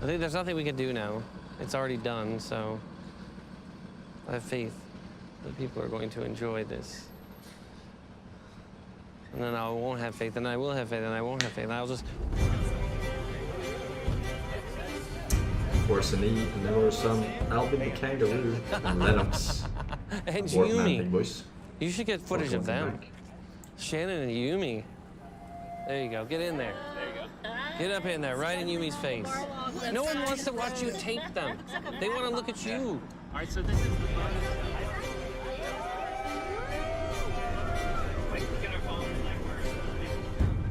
I think there's nothing we can do now. It's already done, so I have faith that people are going to enjoy this. And then I won't have faith, and I will have faith, and I won't have faith, and I'll just... Forsen, and there were some Alvin the Kangaroo and Lennox. And Yumi. You should get footage of them. Shannon and Yumi. There you go. Get in there. There you go. Get up in there, right in Yumi's face. No one wants to watch you tape them. They want to look at you. All right, so this is the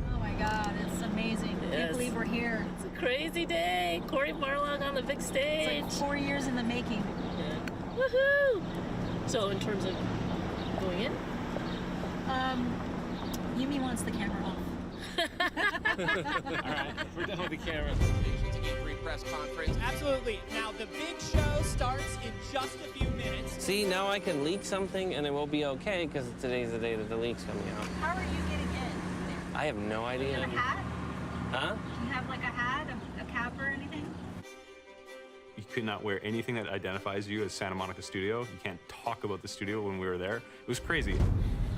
Oh my God, it's amazing. I can't believe we're here. It's a crazy day. Corey Barlog on the big stage. It's like 4 years in the making. Woohoo! So in terms of going in? Yumi wants the camera off. All right, we're done with the camera. To get free press conference. Absolutely. Now the big show starts in just a few minutes. See, now I can leak something, and it will be okay, because today's the day that the leak's coming out. How are you getting in? I have no idea. Do you have a hat? Huh? Do you have like a hat, a cap or anything? You could not wear anything that identifies you as Santa Monica Studio. You can't talk about the studio when we were there. It was crazy.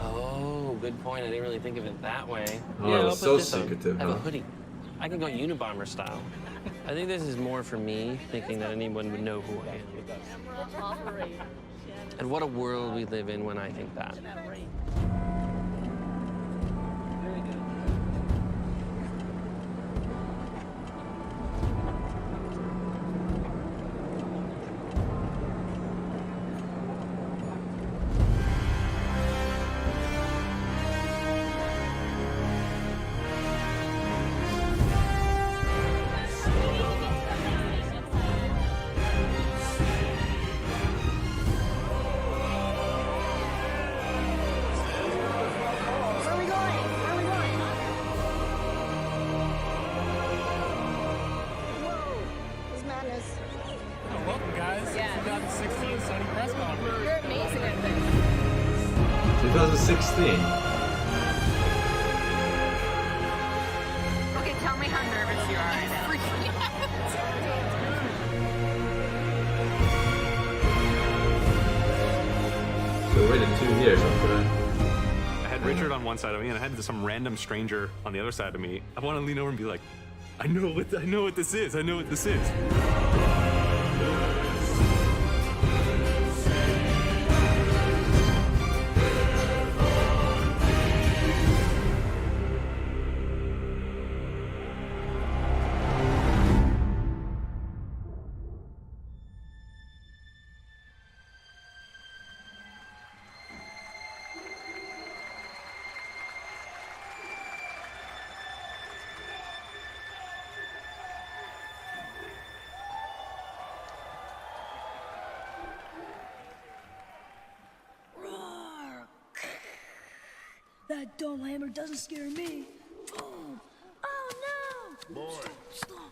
Oh, good point. I didn't really think of it that way. Oh, Yeah, it I'll was put so this on. secretive, I have a huh? hoodie. I can go Unabomber style. I think this is more for me, thinking that anyone would know who I am. And what a world we live in when I think that. Welcome, guys. 2016 Sony press conference. You're amazing at this. 2016. Okay, tell me how nervous you are right now. So we waited 2 years after that. I had Richard on one side of me, and I had some random stranger on the other side of me. I want to lean over and be like, I know what this is. I know what this is. That dome hammer doesn't scare me. Oh, oh no! Boy. Stop.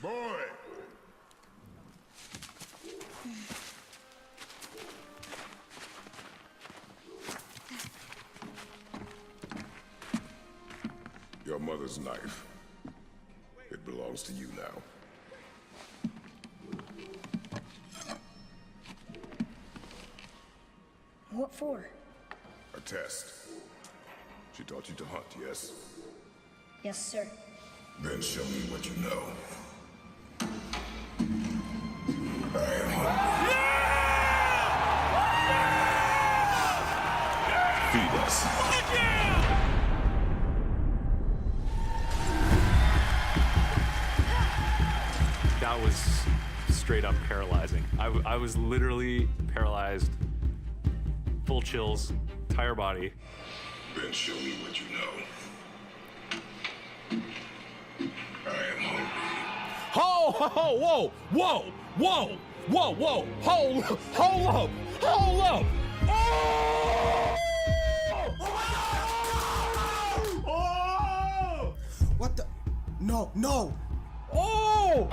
Boy! Your mother's knife. It belongs to you now. What for? A test. She taught you to hunt, yes? Yes, sir. Then show me what you know. I am hungry. Feed us. That was straight up paralyzing. I was literally paralyzed, full chills, entire body. Then show me what you know. I am hungry. Ho, ho, ho, whoa, whoa, whoa, whoa, whoa, hold up, hold up. Oh! What the? No, no. Oh!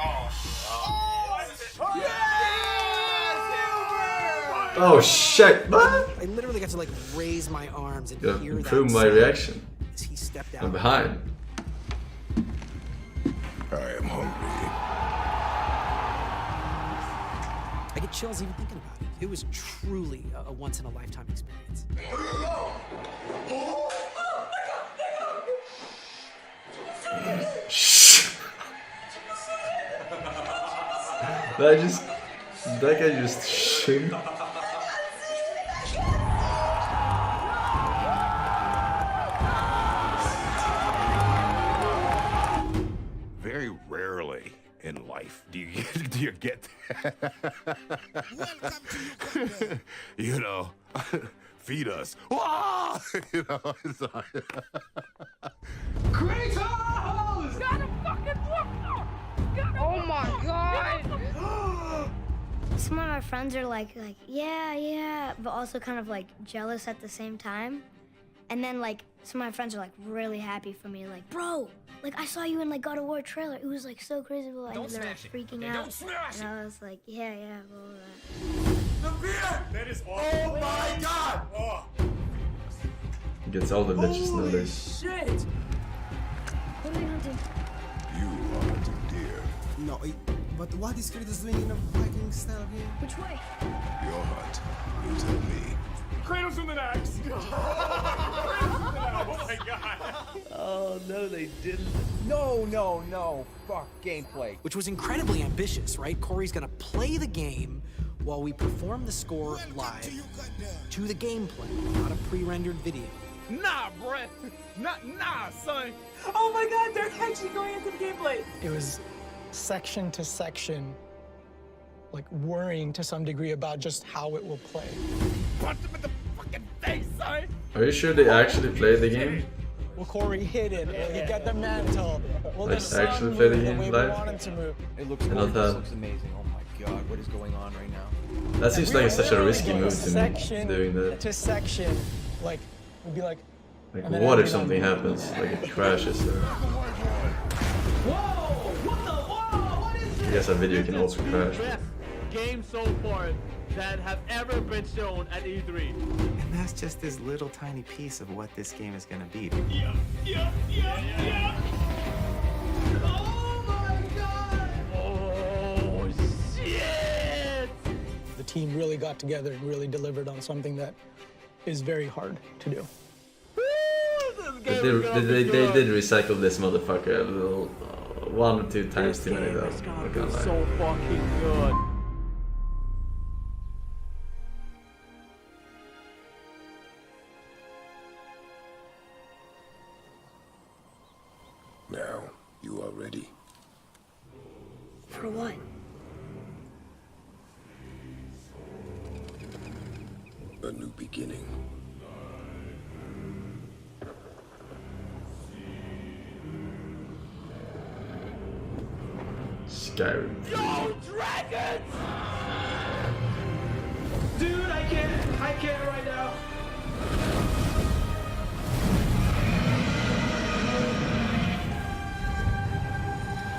Oh shit! What? I literally got to like raise my arms and You hear improve that my sound reaction. as he stepped out. I'm behind. I am hungry. I get chills even thinking about it. It was truly a once-in-a-lifetime experience. That guy just shimmed. Very rarely in life do you get you know, feed us. You know, it's like Kratos! Got him fucking Oh my god! Some of my friends are like, yeah, but also kind of like jealous at the same time. And then like some of my friends are like really happy for me, like, bro, like I saw you in like God of War trailer. It was like so crazy, but like they're like, freaking out. Don't smash and I was like, yeah, blah, blah. That is awesome. Oh my god! Oh. Gets all the bitches nowadays. Shit! What are we gonna do? You are hunting deer. No, but what is Kratos doing in a Viking style here? Which way? Your hunt. You tell me. Kratos in the next! Oh my god! Oh, no, they didn't. No. Fuck gameplay. Which was incredibly ambitious, right? Corey's gonna play the game while we perform the score live to the gameplay, not a pre-rendered video. Nah, Brett. Nah, son. Oh my god, they're actually going into the gameplay! It was section to section, like worrying to some degree about just how it will play. Punch him in the fucking face, son. Are you sure they actually played the game? Will Corey hit it? Will he get the mantle? Will Like, the sun actually play the move the game way live? we want him to move? It looks And gorgeous. not It looks amazing. Oh my god, what is going on right now? That seems like such a risky move to me, Section doing that. to section, like we'd be like. Like, and then what I'd if be like, something happens? Like, it crashes or... I guess a video can also crash. Best game so far that have ever been shown at E3. And that's just this little tiny piece of what this game is gonna be. Yeah! Oh my god! Oh, shit! The team really got together and really delivered on something that is very hard to do. They did recycle this motherfucker a little, 1 or 2 times too many though. Not gonna lie. So fucking good. Now, you are ready. For what? A new beginning. Skyrim. Yo, dragons! Dude, I can't right now.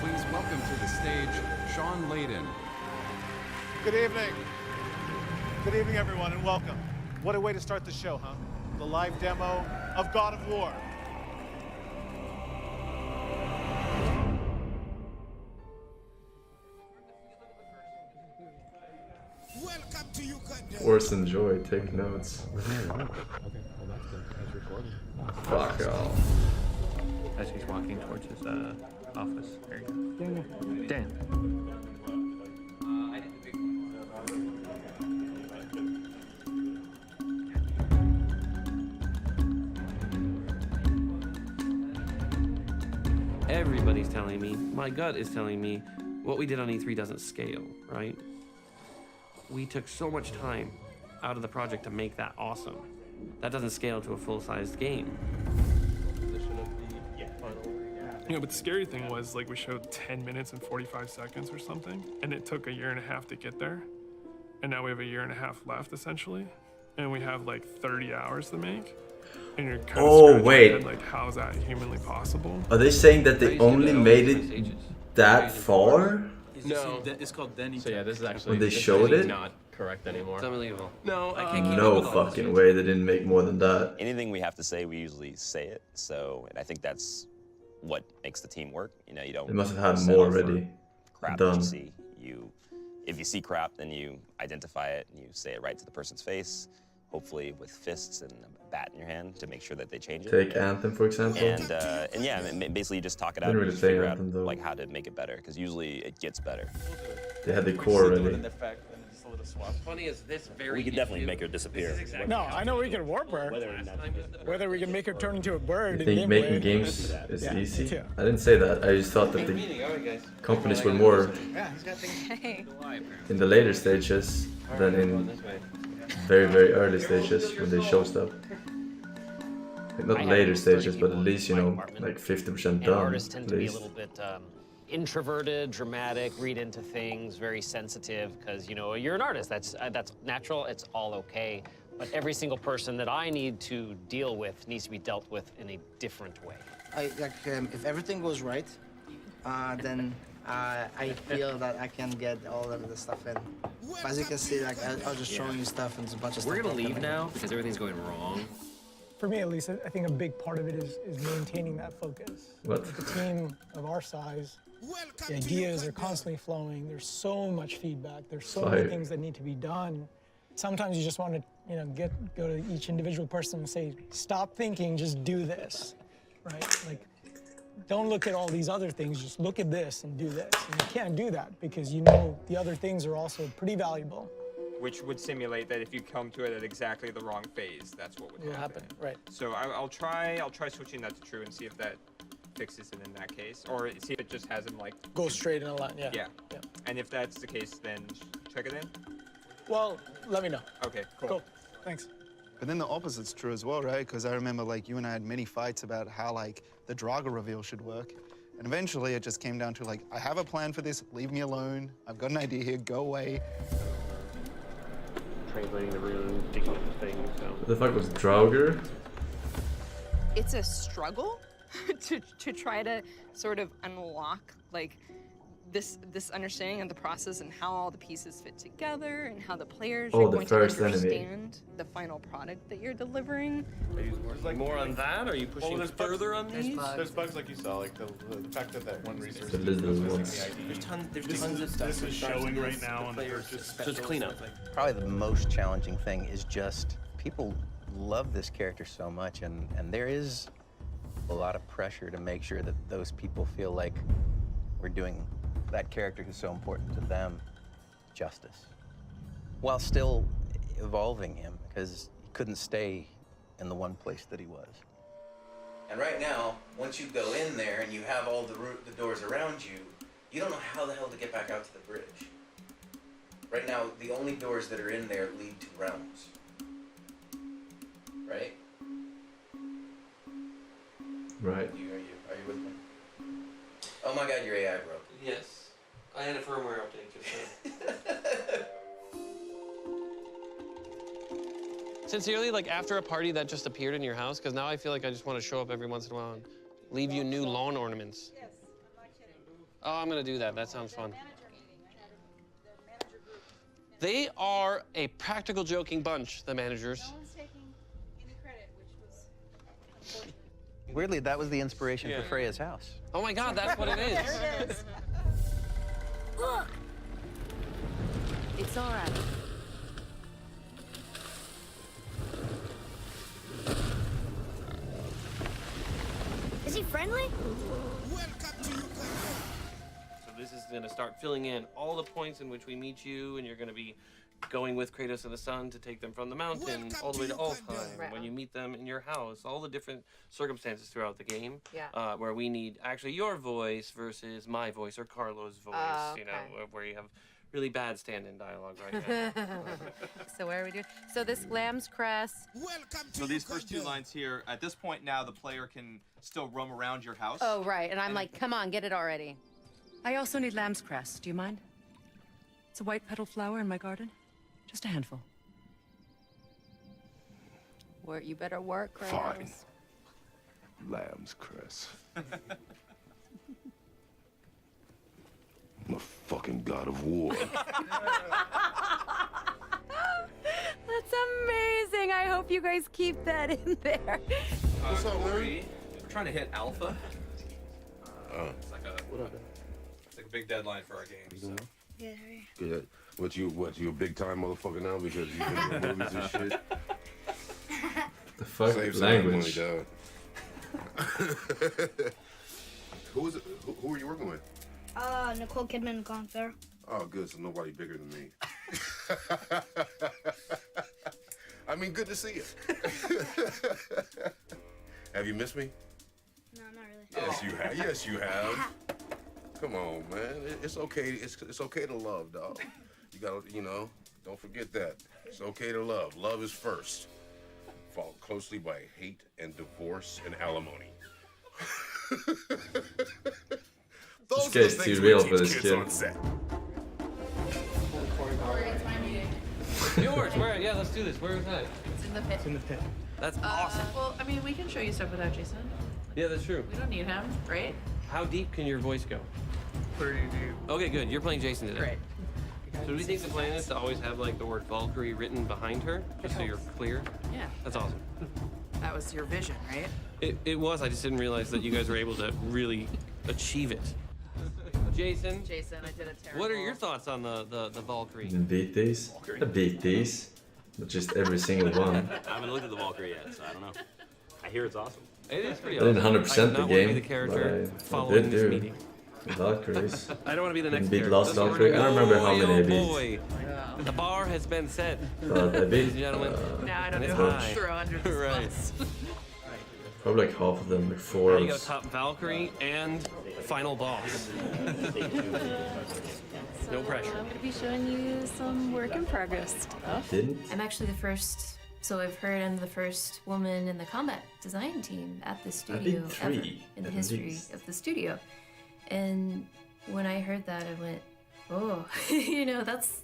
Please welcome to the stage, Sean Layden. Good evening. Good evening, everyone, and welcome. What a way to start the show, huh? The live demo of God of War. Welcome to Uganda. Forsen Joy, take notes. Okay, well that's good. That's recording. Fuck off. As he's walking towards his office. There you go. Dan. Everybody's telling me, my gut is telling me, what we did on E3 doesn't scale, right? We took so much time out of the project to make that awesome. That doesn't scale to a full-sized game. You know, but the scary thing was, like, we showed 10 minutes and 45 seconds or something, and it took 1.5 years to get there. And now we have 1.5 years left, essentially. And we have, like, 30 hours to make. And you're kind of scratching your head, like, how is that humanly possible? Are they saying that they only made it that far? No, it's called Denny. So yeah, this is actually When they showed it? not correct anymore. It's unbelievable. No, I can't keep No up with all this. fucking way they didn't make more than that. Anything we have to say, we usually say it. So, and I think that's what makes the team work. You know, you don't. They must have had settle more for already crap done. that you see. If you see crap, then you identify it and you say it right to the person's face. Hopefully with fists and a bat in your hand to make sure that they change it. Take Anthem, for example. And yeah, basically you just talk it out Didn't and really just play figure Anthem, out though. like how to make it better, because usually it gets better. They had the core already. Funny is this very. We could definitely make her disappear. No, I know we can warp her. Whether we can make her turn into a bird. You think in making gameplay. games is Yeah, me easy? too. I didn't say that. I just thought that the companies were more in the later stages than in very, very early stages when they show stuff. Like not later stages, but at least, you know, like 50% And done. artists tend At to be a least. little bit introverted, dramatic, read into things, very sensitive, because, you know, you're an artist. That's natural. It's all okay. But every single person that I need to deal with needs to be dealt with in a different way. If everything goes right, then I feel that I can get all of the stuff in. As you can see, like I was just showing you stuff and there's a bunch of stuff. We're gonna broken leave in. now because everything's going wrong. For me, at least, I think a big part of it is maintaining that focus. What? With a team of our size, the ideas are constantly flowing. There's so much feedback. There's so many Fire. things that need to be done. Sometimes you just want to, you know, go to each individual person and say, stop thinking, just do this, right? Like, don't look at all these other things, just look at this and do this. And you can't do that because you know the other things are also pretty valuable. Which would simulate that if you come to it at exactly the wrong phase, that's what would happen. Right. So I'll try switching that to true and see if that fixes it in that case, or see if it just has him like go straight in a line. Yeah. Yeah. And if that's the case, then check it in. Well, let me know. Okay. Cool. Cool. Thanks. But then the opposite's true as well, right? Because I remember, like, you and I had many fights about how, like, the Draga reveal should work. And eventually it just came down to, like, I have a plan for this, leave me alone. I've got an idea here, go away. Translating the room, digging up the thing, so. What the fuck was Draugr? It's a struggle to try to sort of unlock, like, this understanding of the process and how all the pieces fit together and how the players are going to understand the final product that you're delivering. More on that? Are you pushing further on these? There's bugs like you saw, like the fact that one researcher The little was missing ones. the ID. There's tons of stuff. This is showing right now on the players. first. So it's cleanup. Probably the most challenging thing is just people love this character so much, and there is a lot of pressure to make sure that those people feel like we're doing that character who's so important to them justice, while still evolving him, because he couldn't stay in the one place that he was. And right now, once you go in there and you have all the doors around you, you don't know how the hell to get back out to the bridge. Right now, the only doors that are in there lead to realms. Right? Right. Are you with me? Oh my god, your AI broke. Yes. I had a firmware update just now. Sincerely, like after a party that just appeared in your house, because now I feel like I just want to show up every once in a while and leave you new lawn ornaments. Yes, I'm not kidding. Oh, I'm gonna do that. That sounds fun. They are a practical joking bunch, the managers. No one's taking any credit, which was Weirdly, that was the inspiration Yeah. for Freya's house. Oh my god, that's what it is. There it is. Look! It's all right. Is he friendly? is going to start filling in all the points in which we meet you, and you're going to be going with Kratos and the sun to take them from the mountain all the way to Alfheim. Right. When you meet them in your house, all the different circumstances throughout the game. Yeah. Where we need actually your voice versus my voice or Carlo's voice. Okay. You know, where you have really bad stand-in dialogue right now. So where are we doing? So this lamb's cress. So these first two lines here, at this point now, the player can still roam around your house. Oh, right. And I'm like, come on, get it already. I also need lamb's cress. Do you mind? It's a white petal flower in my garden. Just a handful. You better work, Kratos. Fine. Lamb's cress. I'm a fucking god of war. That's amazing. I hope you guys keep that in there. What's up, Larry? We're trying to hit alpha. It's like a big deadline for our game. So. Good. What you a big time motherfucker now because you do movies and shit? The fuck Save language. some money, dog. Who are you working with? Nicole Kidman and Colin Farrell. Oh, good. So nobody bigger than me. I mean, good to see you. Have you missed me? No, not really. Yes, you have. Yes, you have. Come on, man. It's okay. It's okay to love, dog. You gotta, don't forget that. It's okay to love. Love is first, followed closely by hate and divorce and alimony. This guy's too real for this kid. Yours, where? Yeah, let's do this. Where is that? It's in the pit. It's in the pit. That's awesome. Well, I mean, we can show you stuff without Jason. Yeah, that's true. We don't need him, right? How deep can your voice go? Pretty deep. Okay, good. You're playing Jason today. Great. So do we think the plan is to always have like the word Valkyrie written behind her, just so you're clear? Yeah. That's awesome. That was your vision, right? It was. I just didn't realize that you guys were able to really achieve it. Jason, I did a terrible. what are your thoughts on the Valkyrie? And beat these? I beat these. But just every single one. I haven't looked at the Valkyrie yet, so I don't know. I hear it's awesome. It is pretty I didn't awesome. 100% I the do not want to game. be the character but I following did this do meeting. Valkyries. I don't want to be the next Didn't beat character. last Valkyrie. I don't remember how many I beat. Boy. The bar has been set. But I beat. Ladies and gentlemen. Now I don't it's know high. who to throw under this Right. bus. Probably like half of them, like four Now of you got top Valkyrie and final boss. No pressure. I'm going to be showing you some work in progress stuff. Didn't? I'm actually the first, so I've heard I'm the first woman in the combat design team at the studio been ever three, in the at history least. of the studio. And when I heard that, I went, oh, that's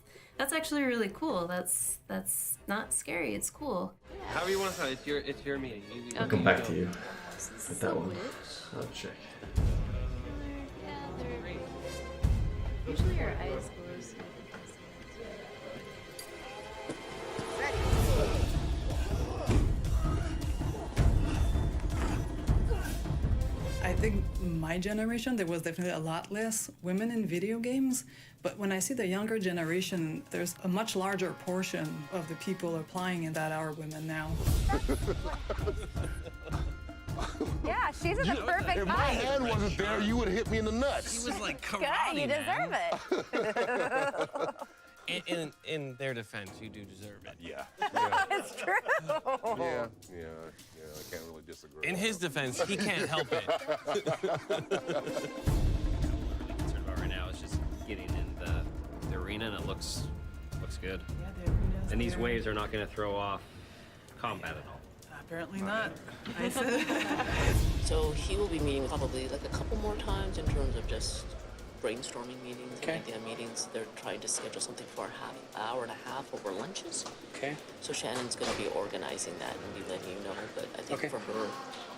actually really cool. That's not scary. It's cool. However you want to say it, it's your meeting. I'll come back to you with that one. I'll check. Usually your eyes closed. I think my generation, there was definitely a lot less women in video games. But when I see the younger generation, there's a much larger portion of the people applying in that are women now. Yeah, she's in the perfect If my height. hand wasn't there, you would have hit me in the nuts. He was like Good, karate, you deserve it. In their defense, you do deserve it. Yeah. It's true. Yeah, I can't really disagree. In his defense, he can't help it. What I'm concerned about right now is just getting in the arena, and it looks good. Yeah, the arena's And these there. waves are not going to throw off combat at all. Apparently not. I said. So he will be meeting probably like a couple more times in terms of just brainstorming meetings and idea meetings. They're trying to schedule something for an hour and a half over lunches. Okay. So Shannon's going to be organizing that and be letting you know. But I think for her,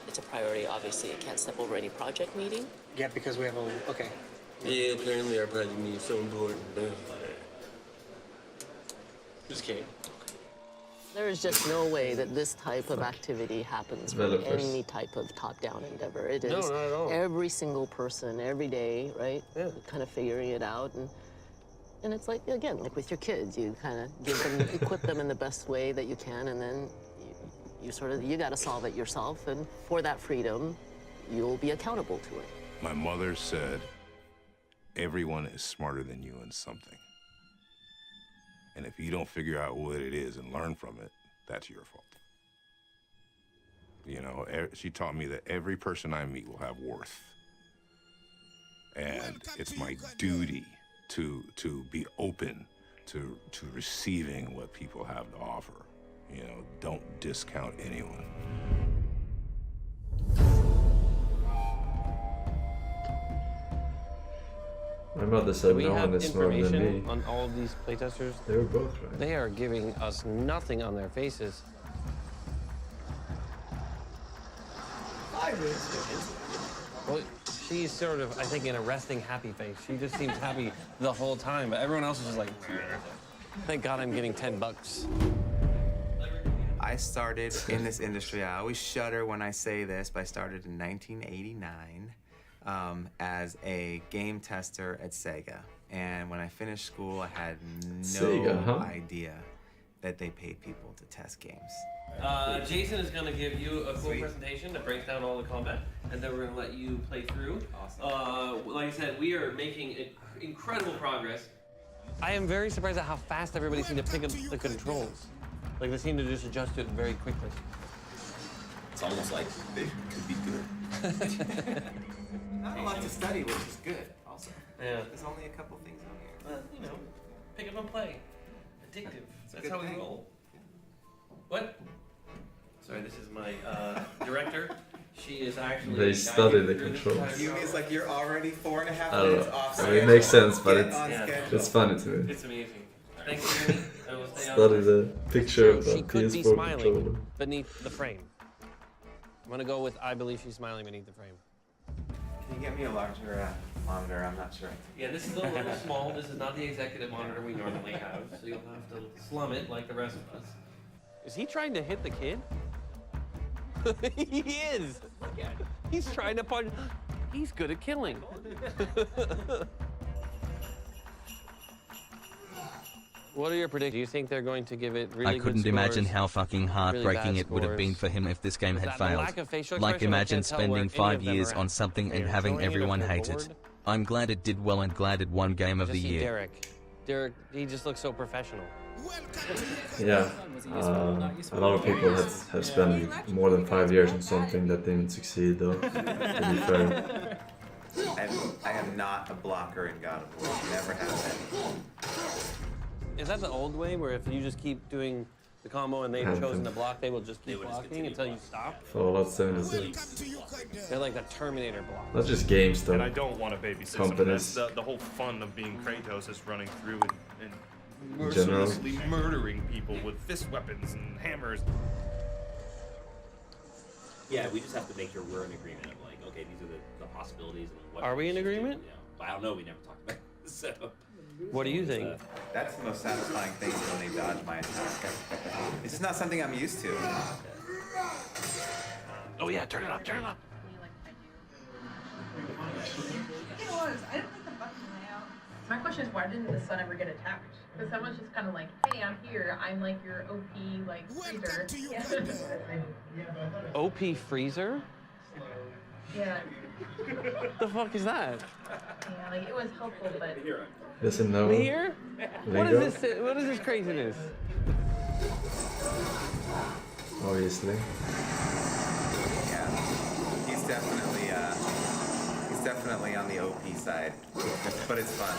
it's a priority. Obviously, it can't step over any project meeting. Yeah, because we have a. Okay. Yeah, apparently our project meeting is so important. Just kidding. There is just no way that this type of activity happens from Developers. any type of top-down endeavor. It No, is not at all. every single person, every day, right? Yeah. Kind of figuring it out. And it's like, again, like with your kids, you kind of give them, equip them in the best way that you can, and then you got to solve it yourself. And for that freedom, you'll be accountable to it. My mother said, everyone is smarter than you in something. And if you don't figure out what it is and learn from it, that's your fault. You know, she taught me that every person I meet will have worth. And it's my duty to be open to receiving what people have to offer. You know, don't discount anyone. My mother Do said we no have one is smarter than information me. on all of these playtesters? They were both right. They are giving us nothing on their faces. Well, she's sort of, I think, in a resting happy face. She just seems happy the whole time, but everyone else is just like, thank God I'm getting $10. I started in this industry. I always shudder when I say this, but I started in 1989 as a game tester at Sega. And when I finished school, I had no idea that they paid people to test games. Jason is going to give you a cool presentation that breaks down all the combat, and then we're going to let you play through. Awesome. Like I said, we are making incredible progress. I am very surprised at how fast everybody seemed to pick up the controls. Like, they seem to just adjust to it very quickly. It's almost like they could be good. Not a lot to study, which is good, also. Yeah. There's only a couple things on here. You know, pick up and play. Addictive. That's good how we thing. roll. What? Sorry, this is my director. She is actually. They study the controls. It's like you're already 4.5 I don't minutes know. off I schedule. mean, it makes sense, but Get on schedule. it's funny to me. It's amazing. Thanks, Jeremy. I will stay on. Study the picture of the She could be PS4 smiling controller. beneath the frame. I'm gonna go with I believe she's smiling beneath the frame. Can you get me a larger monitor? I'm not sure. Yeah, this is a little small. This is not the executive monitor we normally have, so you'll have to slum it like the rest of us. Is he trying to hit the kid? He is. He's trying to punch. He's good at killing. What are your predictions? Do you think they're going to give it really I couldn't good imagine scores, how fucking heartbreaking really it would have been for him if this game Is had that the failed. lack of facial Like expression? I imagine can't tell where spending any 5 of them years are on at. something and They're having enjoying it, everyone they're hate it. bored. I'm glad it did well and glad it won Game of the Just see Year. Derek, he just looks so professional. Yeah, a lot of people have spent more than 5 years on something that didn't succeed, though. To be fair. I am not a blocker in God of War. Never have been. Is that the old way, where if you just keep doing the combo and they've chosen to block, they will just keep blocking until you stop? Fallout 76. They're like the Terminator block. Not just games, though. And I don't want to babysit someone. Companies. That's the whole fun of being Kratos is running through and General. mercilessly murdering people with fist weapons and hammers. Yeah, we just have to make sure we're in agreement of like, okay, these are the possibilities and what. Are we in should do, agreement? Yeah. I don't know. We never talked about it. So. What do you think? That's the most satisfying thing when they dodge my attack. It's just not something I'm used to. Oh yeah, turn it up, turn it up. You know what? I didn't like the button layout. My question is, why didn't the sun ever get attacked? Because someone's just kind of like, hey, I'm here. I'm like your OP, like, freezer. OP freezer? Yeah. The fuck is that? Yeah, like, it was helpful, but... Listen, no. Here? What Lego? is this? What is this craziness? Obviously. Yeah, he's definitely on the OP side, but it's fun.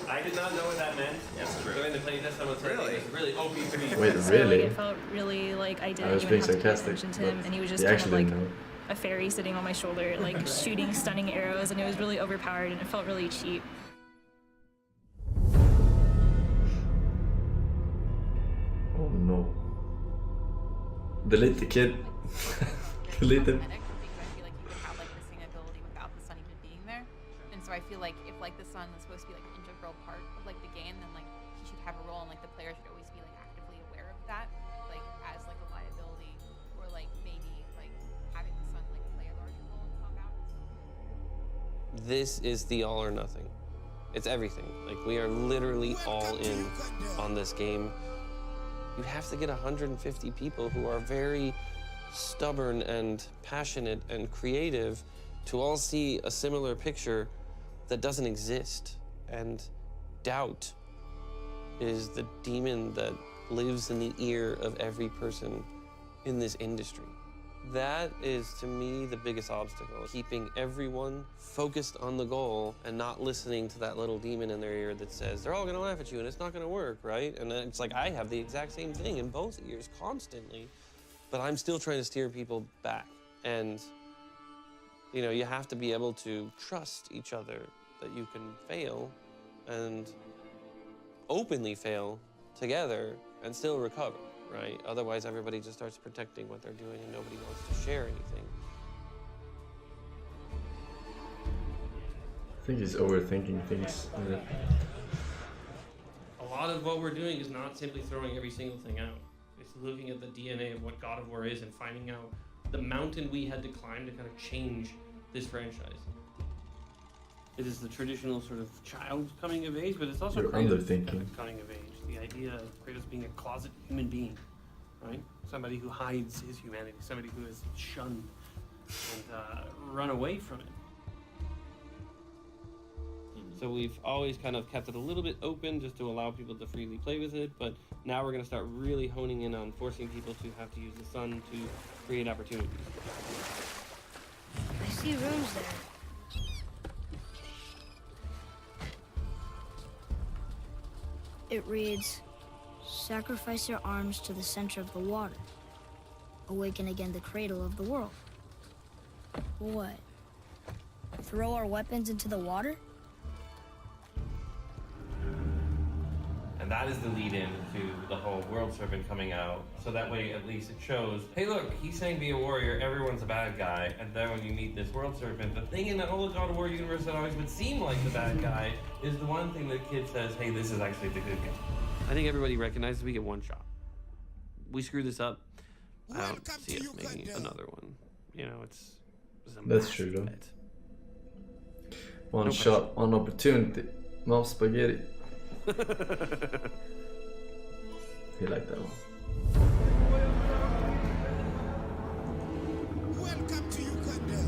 I did not know what that meant. Yes, during the playtest, someone said Really? it was really OP for me. Wait, So, really? like, I felt really like I didn't I was even being have to pay sarcastic, attention to him, but and he was just he kind of actually like didn't know. a fairy sitting on my shoulder, like shooting stunning arrows, and it was really overpowered, and it felt really cheap. Oh no. Delete the kid. Delete him. And so I feel like if like the sun is supposed to be like an integral part of like the game, then like he should have a role, and like the player should always be like actively aware of that, like as like a liability, or like maybe like having the sun like play a larger role in combat. This is the all or nothing. It's everything. Like, we are literally all in on this game. You have to get 150 people who are very stubborn and passionate and creative to all see a similar picture that doesn't exist. And doubt is the demon that lives in the ear of every person in this industry. That is, to me, the biggest obstacle, keeping everyone focused on the goal and not listening to that little demon in their ear that says, they're all gonna laugh at you and it's not gonna work, right? And it's like, I have the exact same thing in both ears constantly, but I'm still trying to steer people back. And, you know, you have to be able to trust each other that you can fail and openly fail together and still recover. Right? Otherwise, everybody just starts protecting what they're doing and nobody wants to share anything. I think he's overthinking things. Yeah. A lot of what we're doing is not simply throwing every single thing out. It's looking at the DNA of what God of War is and finding out the mountain we had to climb to kind of change this franchise. It is the traditional sort of child coming of age, but it's also Kratos coming of age. The idea of Kratos being a closet human being, right? Somebody who hides his humanity, somebody who is shunned and run away from it. So we've always kind of kept it a little bit open just to allow people to freely play with it, but now we're going to start really honing in on forcing people to have to use the sun to create opportunities. I see rooms there. It reads, sacrifice your arms to the center of the water. Awaken again the cradle of the world. What? Throw our weapons into the water? And that is the lead-in to the whole World Serpent coming out. So that way, at least it shows, hey look, he's saying be a warrior, everyone's a bad guy. And then when you meet this World Serpent, the thing in the whole God of War universe that always would seem like the bad guy is the one thing that kid says, hey, this is actually the good guy. I think everybody recognizes we get one shot. We screw this up, I don't see us making another one. You know, it's a That's true though. One shot, one opportunity. No spaghetti. He liked that one. Welcome to Uganda.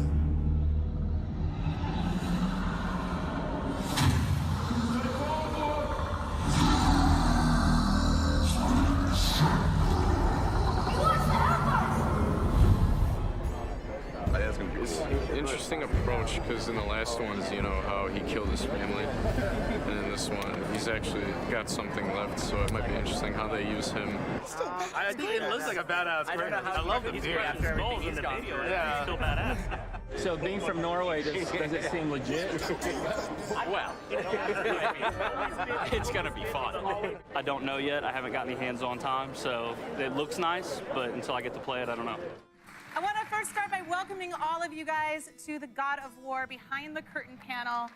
Interesting approach, because in the last ones, you know, how he killed his family, and in this one, he's actually got something left, so it might be interesting how they use him. I think it looks like a badass Kratos. I love the beard. After everything he's gone through, yeah. Still badass. So being from Norway, does it seem legit? Well, it's gonna be fun. I don't know yet. I haven't got any hands-on time, so it looks nice, but until I get to play it, I don't know. I want to first start by welcoming all of you guys to the God of War Behind the Curtain panel.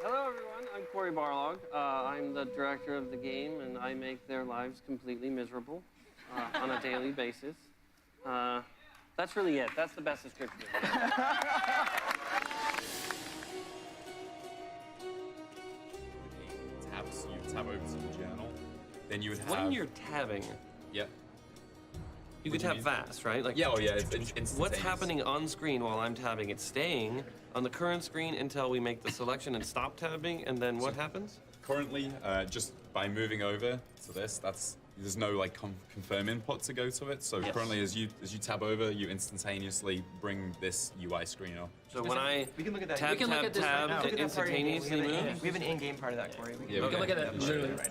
Hello everyone, I'm Corey Barlog. I'm the director of the game and I make their lives completely miserable on a daily basis. That's really it. That's the best description. You tab over to the journal, then you would have... When you're tabbing... Yep. You could tap fast, right? Like, yeah, oh yeah, it's instantaneous. What's happening on screen while I'm tabbing? It's staying on the current screen until we make the selection and stop tabbing, and then what happens? Currently, just by moving over to this, there's no like confirm input to go to it. So currently, as you tab over, you instantaneously bring this UI screen up. So when I we can look at that. tab, it instantaneously moves? We have an in-game part of that, Corey. We can look at that literally right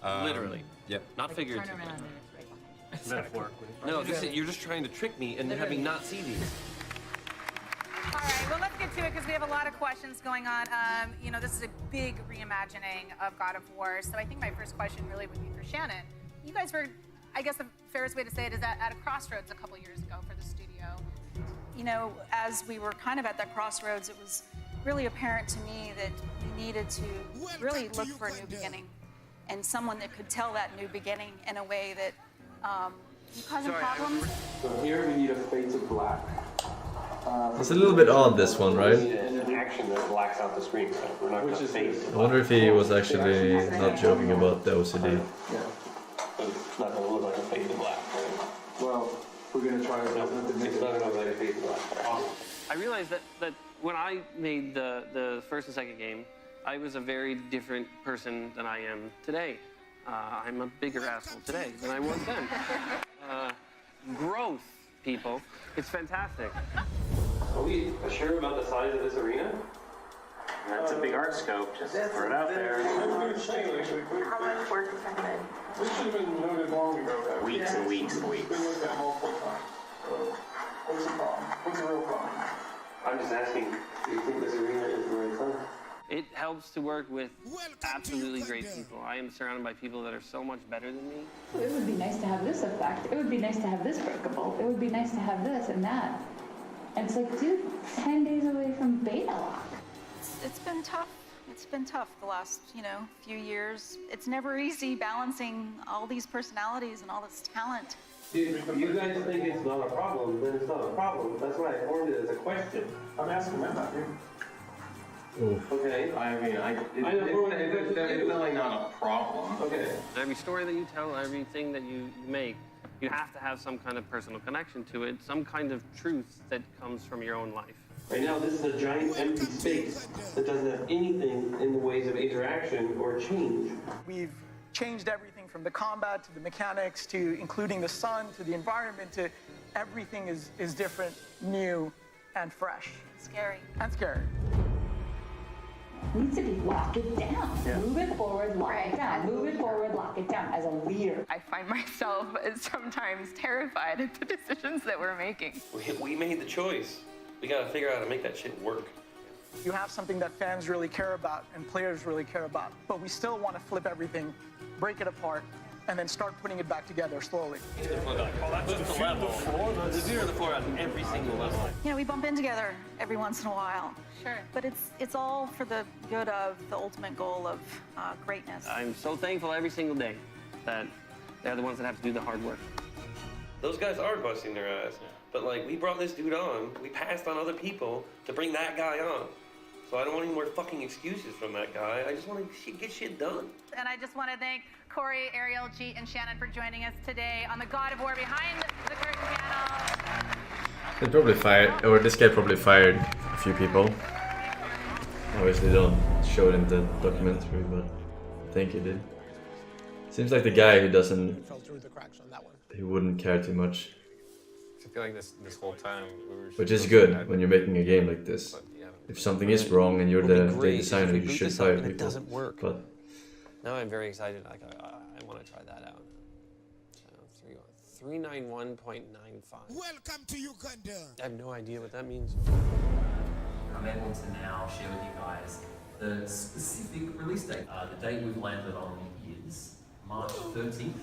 now. Literally. Yep. Not figuratively. Turn around. Metaphorically. No, you're just trying to trick me and have me not see these. All right, well, let's get to it because we have a lot of questions going on. You know, this is a big reimagining of God of War, so I think my first question really would be for Shannon. You guys were, I guess the fairest way to say it is at a crossroads a couple years ago for the studio. You know, as we were kind of at that crossroads, it was really apparent to me that we needed to really look for a new beginning and someone that could tell that new beginning in a way that causing problems. So here we need a fade to black. It's a little bit odd, this one, right? We need an action that blacks out the screen, so we're not going to fade. I wonder if he was actually not joking about the OCD. Yeah. So it's not going to look like a fade to black. Well, we're going to try to make it not going to look like a fade to black. I realize that When I made the first and second game, I was a very different person than I am today. I'm a bigger asshole today than I was then. Growth, people. It's fantastic. Are we sure about the size of this arena? That's a big art scope, just throw it out there. How much work has been? We should have been noted long ago. Weeks and weeks and weeks. Been looked at multiple times. What's the problem? What's the real problem? I'm just asking, do you think this arena is really fun? It helps to work with absolutely great people. I am surrounded by people that are so much better than me. It would be nice to have this effect. It would be nice to have this breakable. It would be nice to have this and that. And it's like, dude, 10 days away from beta lock. It's been tough. It's been tough the last, few years. It's never easy balancing all these personalities and all this talent. If you guys think it's not a problem, then it's not a problem. That's why I formed it as a question. I'm asking them, not you. Okay, I mean, it's definitely not a problem. Okay. Every story that you tell, everything that you make, you have to have some kind of personal connection to it, some kind of truth that comes from your own life. Right now, this is a giant empty space that doesn't have anything in the ways of interaction or change. We've changed everything from the combat to the mechanics to including the sun to the environment to everything is different, new, and fresh. Scary. And scary. Needs to be lock it down. Yeah. Move it forward, lock it down. Move it forward, lock it down as a leader. I find myself sometimes terrified at the decisions that we're making. We made the choice. We gotta figure out how to make that shit work. You have something that fans really care about and players really care about, but we still want to flip everything, break it apart, and then start putting it back together slowly. The level. The 0 to the 4 on every single level. We bump in together every once in a while. Sure. But it's all for the good of the ultimate goal of greatness. I'm so thankful every single day that they're the ones that have to do the hard work. Those guys are busting their ass. But we brought this dude on, we passed on other people to bring that guy on. So I don't want any more fucking excuses from that guy. I just want to get shit done. And I just want to thank Corey, Ariel, Jeet, and Shannon for joining us today on the God of War Behind the Curtain panel. They probably fired, or this guy probably fired a few people. Obviously they don't show it in the documentary, but I think he did. Seems like the guy who doesn't, Fell through the cracks on that one. he wouldn't care too much. I feel like this whole time we were. Which is good when you're making a game like this. If something is wrong and you're the designer, you should fire people. It doesn't work. But now I'm very excited. I want to try that out. So 391.95. Welcome to Uganda. I have no idea what that means. I'm able to now share with you guys the specific release date. The date we've landed on is March 13th, 2018.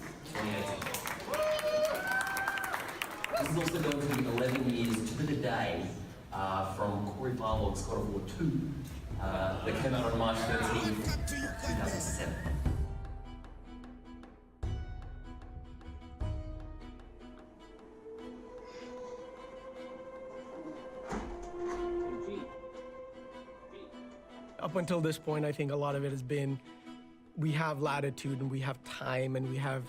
This is also going to be 11 years to the day from Corey Barlog's God of War 2 that came out on March 13th, 2007. Up until this point, I think a lot of it has been we have latitude and we have time and we have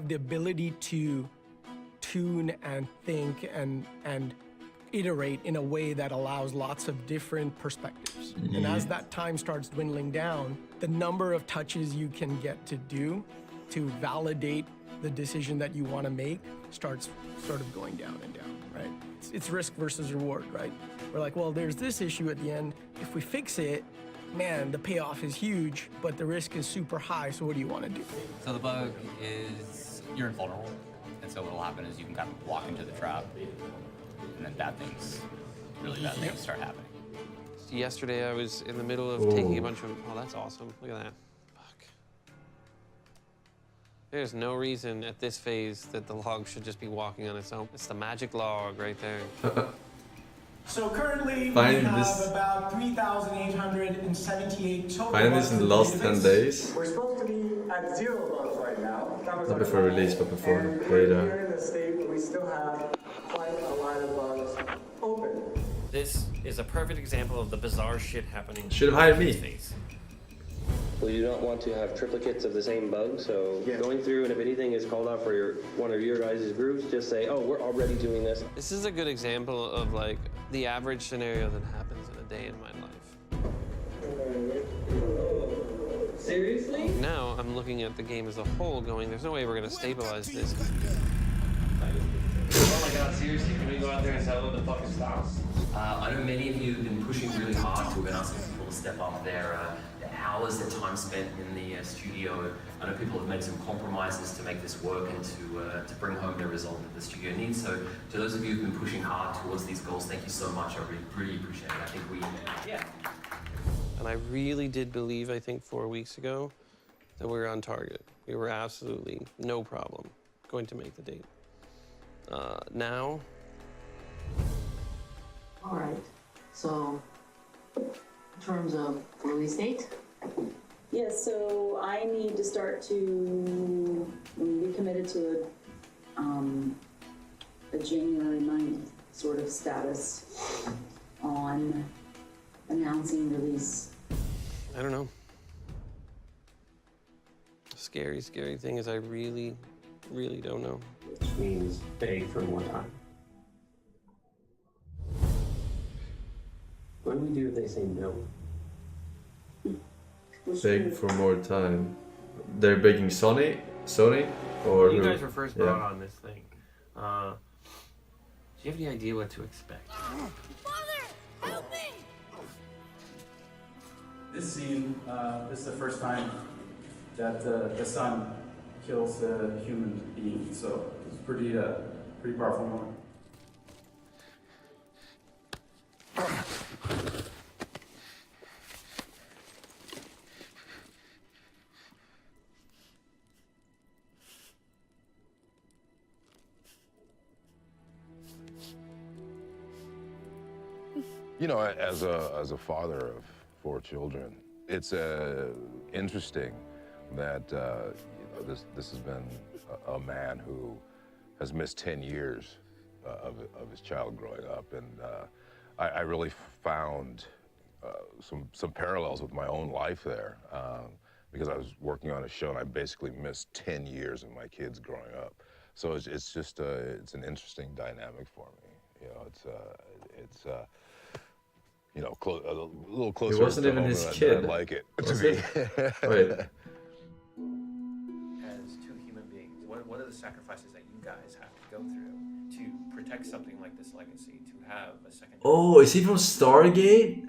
the ability to tune and think and iterate in a way that allows lots of different perspectives. And as that time starts dwindling down, the number of touches you can get to do to validate the decision that you want to make starts sort of going down and down, right? It's risk versus reward, right? We're like, well, there's this issue at the end. If we fix it, man, the payoff is huge, but the risk is super high, so what do you want to do? So the bug is you're invulnerable. And so what'll happen is you can kind of walk into the trap, and then bad things, really bad things start happening. Yesterday I was in the middle of taking a bunch of, oh, that's awesome. Look at that. Fuck. There's no reason at this phase that the log should just be walking on its own. It's the magic log right there. So currently we have about 3,878 total Finding this in the last 10 days. We're supposed to be at 0 bugs right now. Not before release, but before beta. We're in a state where we still have quite a lot of bugs open. This is a perfect example of the bizarre shit happening. Should have hired me. Well, you don't want to have triplicates of the same bug, so going through and if anything is called out for one of your guys' groups, just say, oh, we're already doing this. This is a good example of the average scenario that happens in a day in my life. Seriously? Now I'm looking at the game as a whole going, there's no way we're gonna stabilize this. Oh my god, seriously? Can we go out there and tell them to fucking stop? I know many of you have been pushing really hard to have been asking people to step up their hours, their time spent in the studio. I know people have made some compromises to make this work and to bring home the result that the studio needs. So to those of you who've been pushing hard towards these goals, thank you so much. I really appreciate it. I think And I really did believe, I think 4 weeks ago, that we were on target. We were absolutely no problem going to make the date. Now, all right. So, in terms of release date? Yeah, so I need to start to be committed to a January 9th sort of status on announcing release. I don't know. Scary thing is I really don't know. Which means beg for more time. What do we do if they say no? Beg for more time. They're begging Sony, or You who? guys were first brought on this thing. Do you have any idea what to expect? This scene, this is the first time that the son kills a human being, so it's pretty powerful moment. You know, as a father of 4 children, it's interesting that you know, this has been a man who has missed 10 years of his child growing up, and I really found some parallels with my own life there, because I was working on a show and I basically missed 10 years of my kids growing up. So it's just it's an interesting dynamic for me. You know, it's you know, a little closer. It wasn't to even home his than kid. I'd like it to Was be. it? Wait. As 2 human beings, what are the sacrifices that you guys have to go through to protect something like this legacy, to have a second? Oh, is he from Stargate?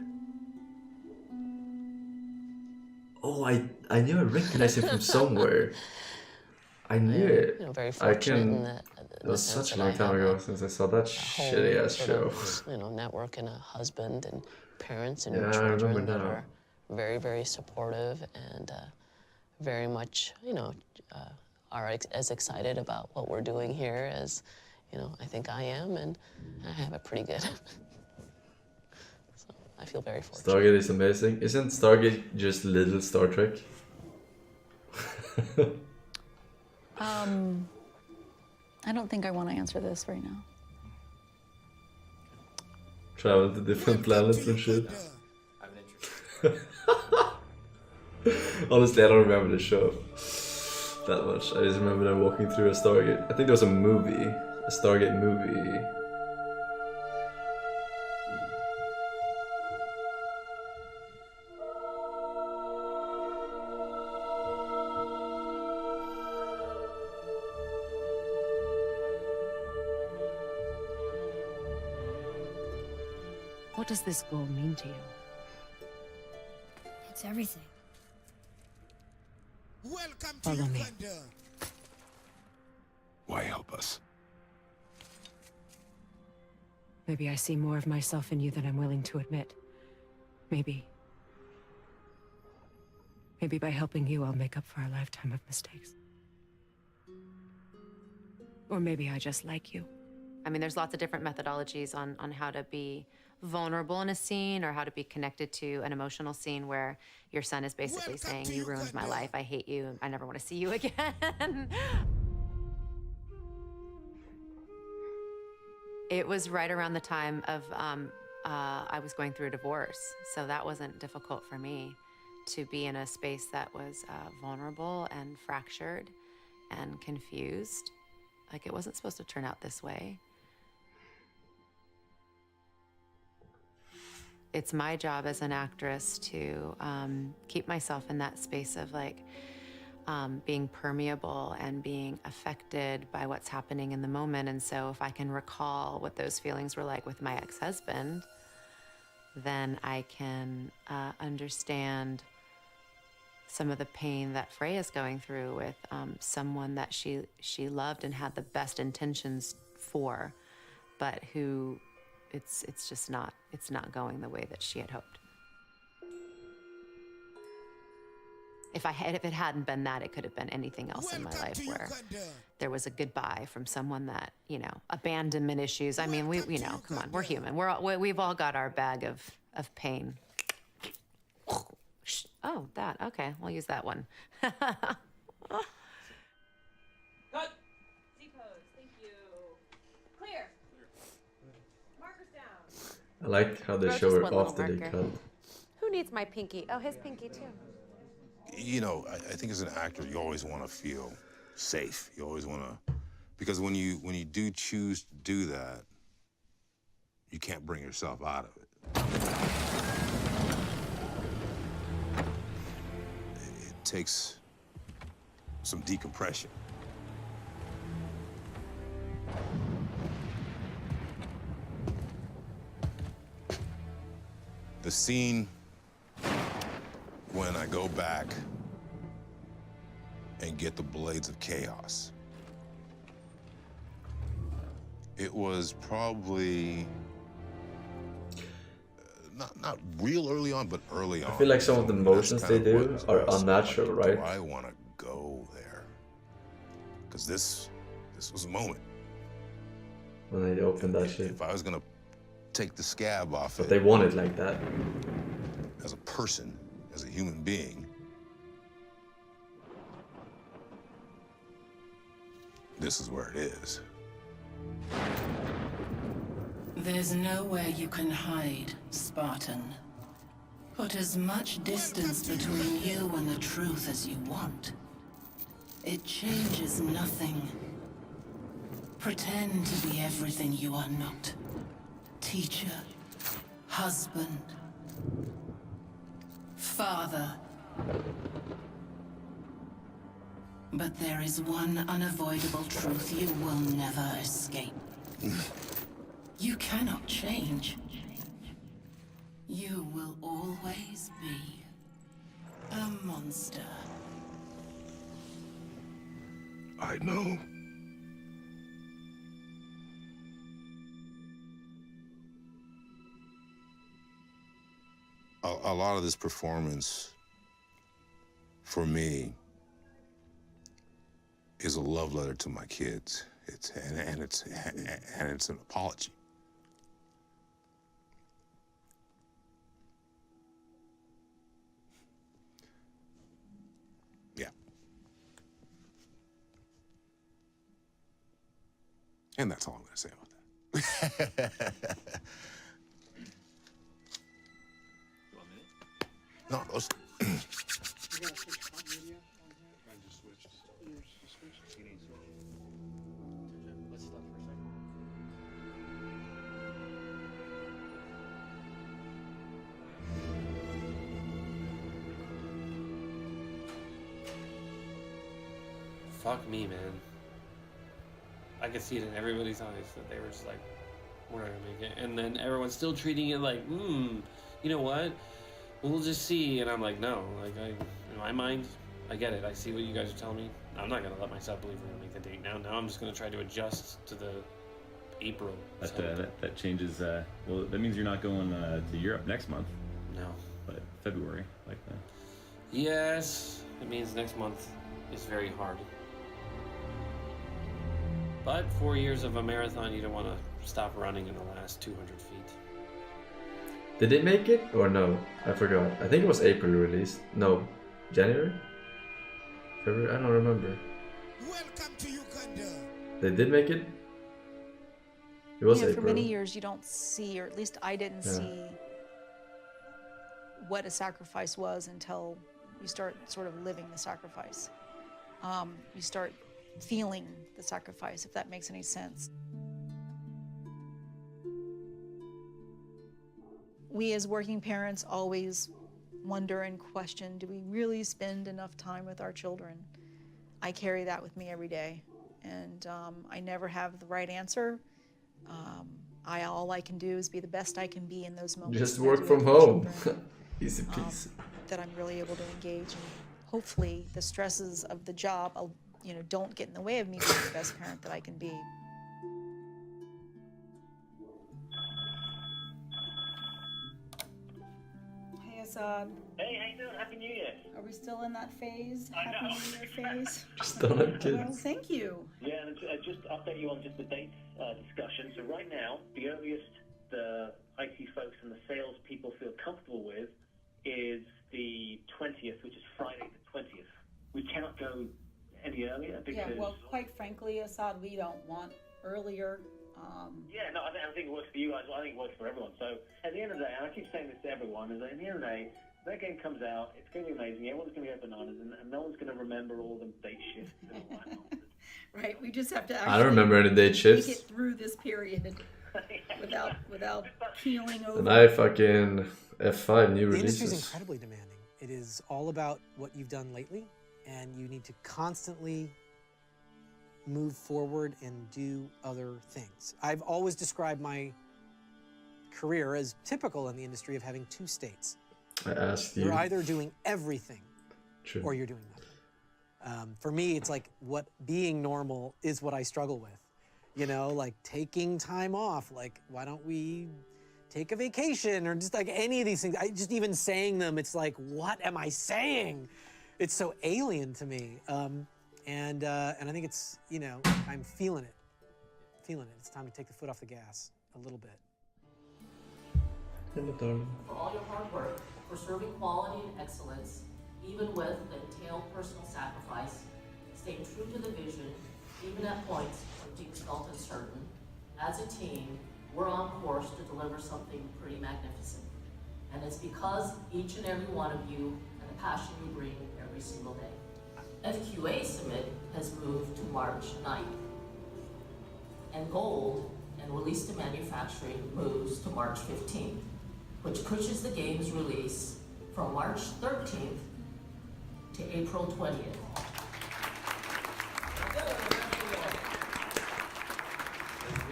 Oh, I knew I recognized him from somewhere. I knew it. You know, very I fortunate can. in the It was sense such a that long I time have ago since I saw that whole shitty ass sort show. of, you know, network and a husband and parents and Yeah, I children remember that now. are very, very supportive and very much, you know, are as excited about what we're doing here as, you know, I think I am, and I have it pretty good. So I feel very fortunate. Stargate is amazing. Isn't Stargate just little Star Trek? I don't think I want to answer this right now. Travel to different planets and shit. Honestly, I don't remember the show that much. I just remember them walking through a Stargate. I think there was a movie, a Stargate movie. What does this goal mean to you? It's everything. Welcome to Follow me. Uganda. Why help us? Maybe I see more of myself in you than I'm willing to admit. Maybe by helping you, I'll make up for a lifetime of mistakes. Or maybe I just like you. I mean, there's lots of different methodologies on how to be vulnerable in a scene or how to be connected to an emotional scene where your son is basically saying, you ruined my life, I hate you, and I never want to see you again. It was right around the time of, I was going through a divorce, so that wasn't difficult for me to be in a space that was vulnerable and fractured and confused. Like, it wasn't supposed to turn out this way. it's my job as an actress to keep myself in that space of like being permeable and being affected by what's happening in the moment. And so if I can recall what those feelings were like with my ex-husband, then I can understand some of the pain that Freya's going through with someone that she loved and had the best intentions for, but who it's just not going the way that she had hoped. If it hadn't been that, it could have been anything else in my life where there was a goodbye from someone that, you know, abandonment issues. I mean, you know, come on, we're human. We've all got our bag of pain. Oh, that, okay, we'll use that one. Cut. Z-pose, thank you. Clear. Markers down. I like how they Bro, show just her one little after they marker. cut. Who needs my pinky? Oh, his pinky too. You know, I think as an actor, you always want to feel safe. You always want to, because when you do choose to do that, you can't bring yourself out of it. It takes some decompression. The scene when I go back and get the blades of chaos. It was probably not real early on, but early on. I feel like some of the motions they do are unnatural, right? I want to go there because this was a moment. When they opened that shit. If I was gonna take the scab off But it, they want it like that. as a person, as a human being, this is where it is. There's nowhere you can hide, Spartan. Put as much distance between you and the truth as you want. It changes nothing. Pretend to be everything you are not. Teacher, husband, father. But there is one unavoidable truth you will never escape. You cannot change. You will always be a monster. I know. A lot of this performance, for me, is a love letter to my kids. It's an apology. Yeah. And that's all I'm gonna say about that. No, those. Fuck me, man. I could see it in everybody's eyes that they were just like, we're not gonna make it. And then everyone's still treating it like, you know what? We'll just see. And I'm like, no. Like, in my mind, I get it. I see what you guys are telling me. I'm not gonna let myself believe we're gonna make the date now. Now I'm just gonna try to adjust to the April. That changes. Well, that means you're not going to Europe next month. No. But February, like that. Yes. It means next month is very hard. But 4 years of a marathon, you don't want to stop running in the last 200 feet. Did they make it or no? I forgot. I think it was April released. No, January? February? I don't remember. Welcome to Uganda. They did make it? It was April. For many years, you don't see, or at least I didn't see, what a sacrifice was until you start sort of living the sacrifice. You start feeling the sacrifice, if that makes any sense. we as working parents always wonder and question, do we really spend enough time with our children? I carry that with me every day, and I never have the right answer. All I can do is be the best I can be in those moments. Just as work we from have home. children, Easy peasy. that I'm really able to engage, and hopefully the stresses of the job, don't get in the way of me being the best parent that I can be. Hey, Assad. Hey, how you doing? Happy New Year. Are we still in that phase? I Happy know. New Year phase? Just don't have kids. Well, thank you. Yeah, and just to update you on just the dates discussion. So right now, the earliest the IT folks and the sales people feel comfortable with is the 20th, which is Friday the 20th. We cannot go any earlier because... Yeah, well, quite frankly, Assad, we don't want earlier. Yeah, no, I think it works for you guys. I think it works for everyone. So at the end of the day, and I keep saying this to everyone, is that at the end of the day, that game comes out, it's going to be amazing, everyone's going to go bananas, and no one's going to remember all the date shifts and all that nonsense. Right, we just have to actually I don't remember any date shifts. make it through this period without keeling over. And I fucking F5 new The industry is releases. incredibly demanding. It is all about what you've done lately, and you need to constantly move forward and do other things. I've always described my career as typical in the industry of having two states. I asked you. You're either doing everything True. or you're doing nothing. For me, it's like what being normal is what I struggle with. You know, like taking time off, like why don't we take a vacation or just like any of these things. Just even saying them, it's like, what am I saying? It's so alien to me. And I think it's, I'm feeling it. It's time to take the foot off the gas a little bit. Hello, darling. For all your hard work, for serving quality and excellence, even with the entailed personal sacrifice, staying true to the vision, even at points when things felt uncertain. As a team, we're on course to deliver something pretty magnificent. And it's because each and every one of you and the passion you bring every single day. FQA submit has moved to March 9th. And gold and release to manufacturing moves to March 15th, which pushes the game's release from March 13th to April 20th.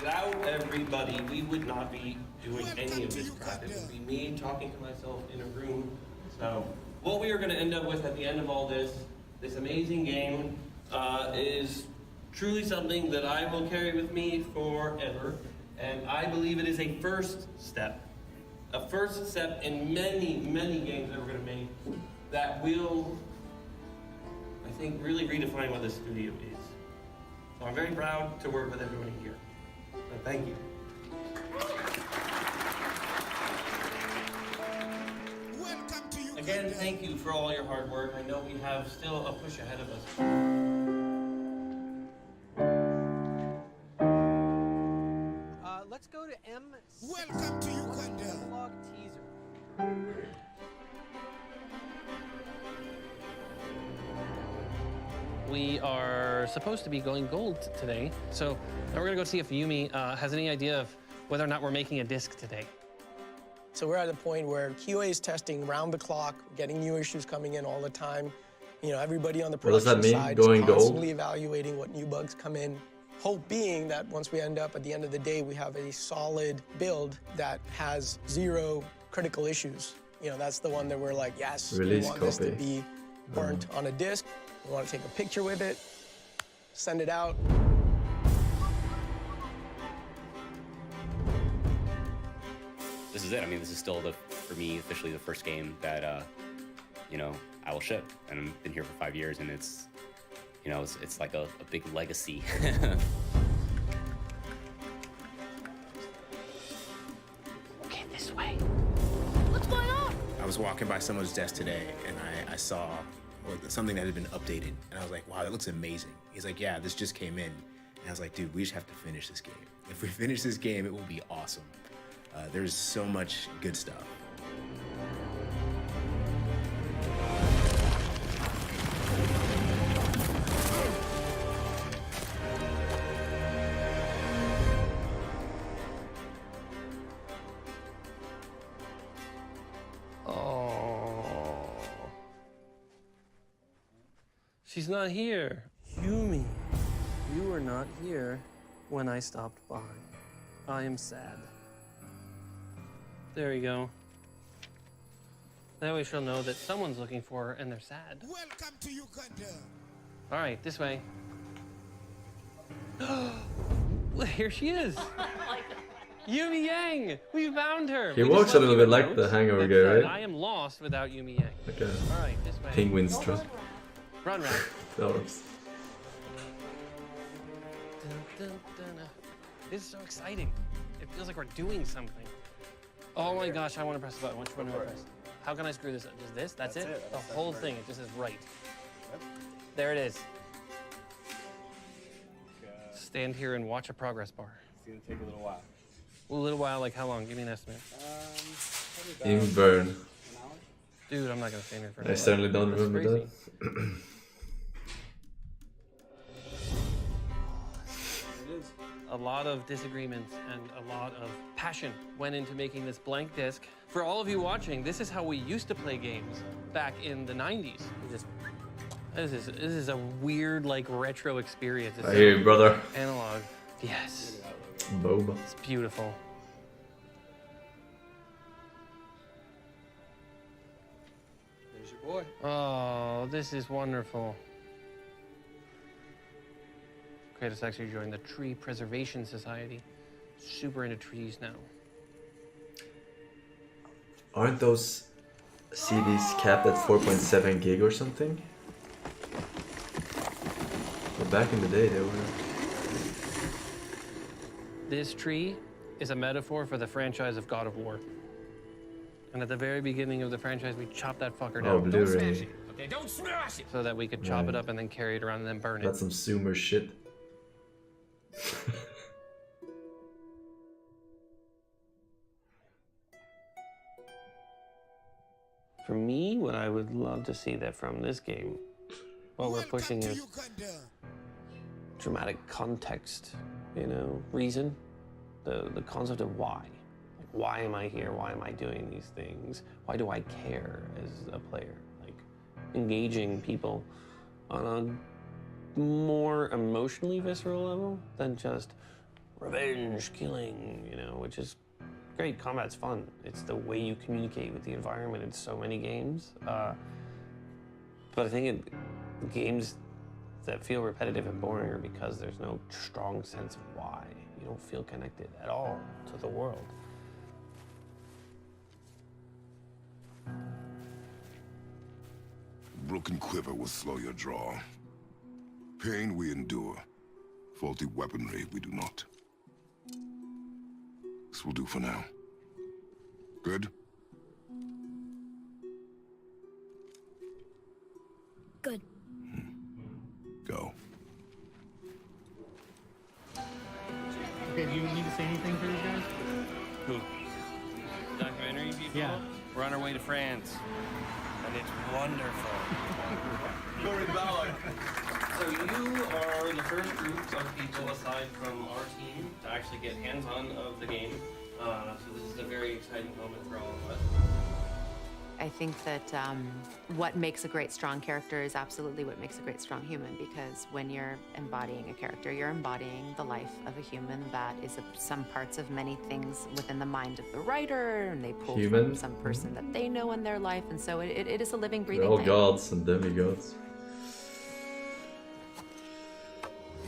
Without everybody, we would not be doing any of this crap. It would be me talking to myself in a room. So what we are going to end up with at the end of all this amazing game, is truly something that I will carry with me forever. And I believe it is a first step in many, many games that we're going to make that will, I think, really redefine what this studio is. So I'm very proud to work with everybody here. So thank you. Again, thank you for all your hard work. I know we have still a push ahead of us. Let's go to M. Welcome to Uganda. Teaser. We are supposed to be going gold today, so now we're gonna go see if Yumi has any idea of whether or not we're making a disc today. So we're at a point where QA is testing round the clock, getting new issues coming in all the time. Everybody on the What does that production mean, side going is gold? constantly evaluating what new bugs come in. Hope being that once we end up at the end of the day, we have a solid build that has 0 critical issues. That's the one that we're like, yes, Release we want this to copy. be burnt on a disc. We want to take a picture with it, send it out. This is it. I mean, this is still for me, officially the first game that, I will ship. And I've been here for 5 years, and it's like a big legacy. Okay, this way. What's going on? I was walking by someone's desk today, and I saw something that had been updated, and I was like, wow, that looks amazing. He's like, yeah, this just came in. And I was like, dude, we just have to finish this game. If we finish this game, it will be awesome. There's so much good stuff. She's not here. Yumi, you were not here when I stopped by. I am sad. There you go. That way she'll know that someone's looking for her and they're sad. Welcome to Uganda. All right, this way. Well, here she is. Yumi Yang! We found her! He We walks just a little left bit you like the note Hangover that guy, said, right? I am lost without Yumi Yang. Like a All right, this way. penguin straw. Run, run. Dollars. This is so exciting. It feels like we're doing something. Oh my gosh, I want to press the button. Which one do I press? How can I screw this up? Just this? That's it? The whole thing. It just says right. There it is. Stand here and watch a progress bar. It's gonna take a little while. A little while, like how long? Give me an estimate. In burn. Dude, I'm not gonna stand here for an I hour. certainly don't That's remember crazy. that. A lot of disagreements and a lot of passion went into making this blank disc. For all of you watching, this is how we used to play games back in the 90s. This is a weird, like, retro experience. It's I hear you, brother. Analog. Yes. Boba. It's beautiful. There's your boy. Oh, this is wonderful. Kratos actually joined the Tree Preservation Society. Super into trees now. Aren't those CDs capped at 4.7 gig or something? But back in the day, they were. This tree is a metaphor for the franchise of God of War. And at the very beginning of the franchise, we chopped that fucker down. Oh, Blu-ray. Okay, don't smash it! So that we could chop Right. it up and then carry it around and then burn it. That's some Sumer shit. For me, what I would love to see that from this game, what we're pushing is dramatic context, you know, reason, the concept of why. Like, why am I here? Why am I doing these things? Why do I care as a player? Like, engaging people on a more emotionally visceral level than just revenge, killing, you know, which is great. Combat's fun. It's the way you communicate with the environment in so many games. But I think games that feel repetitive and boring are because there's no strong sense of why. You don't feel connected at all to the world. Broken quiver will slow your draw. Pain we endure. Faulty weaponry we do not. This will do for now. Good? Good. Go. Okay, do you need to say anything for these guys? Who? Documentary people? Yeah. We're on our way to France. And it's wonderful. So you are the first group of people aside from our team to actually get hands-on of the game. So this is a very exciting moment for all of us. I think that what makes a great, strong character is absolutely what makes a great, strong human, because when you're embodying a character, you're embodying the life of a human that is some parts of many things within the mind of the writer, and they pull from some person that they know in their life, and so it is a living, breathing They're all thing. gods and demigods.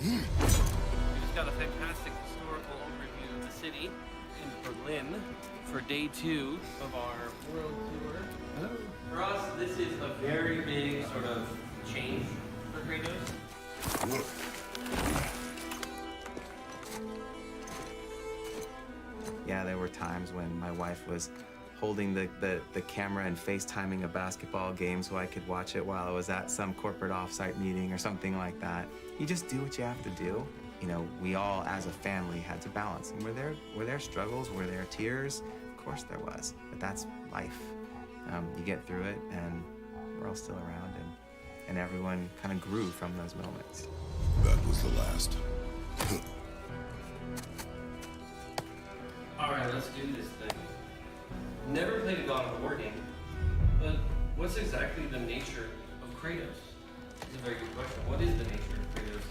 We just got a fantastic historical overview of the city in Berlin for day 2 of our world tour. For us, this is a very big sort of change for Kratos. Yeah, there were times when my wife was holding the camera and FaceTiming a basketball game so I could watch it while I was at some corporate offsite meeting or something like that. You just do what you have to do. You know, we all as a family had to balance. And were there struggles? Were there tears? Of course there was, but that's life. You get through it, and we're all still around, and everyone kind of grew from those moments. That was the last. All right, let's do this thing. Never played a God of War game, but what's exactly the nature of Kratos? That's a very good question. What is the nature of Kratos?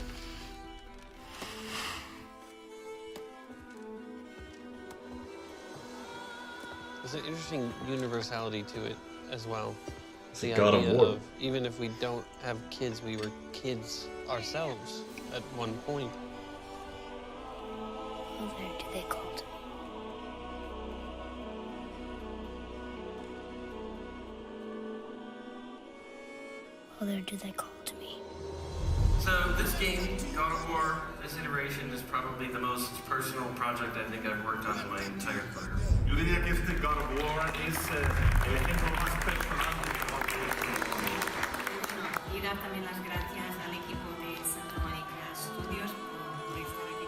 There's an interesting universality to it as well. It's a god of war. Even if we don't have kids, we were kids ourselves at one point. Mother, do they call to me? Mother, do they call to me? So this game, God of War, this iteration is probably the most personal project I think I've worked on in my entire career. Yo diría que este God of War es el ejemplo más personal de Y dar también las gracias al equipo de Santa Monica Studios por estar aquí.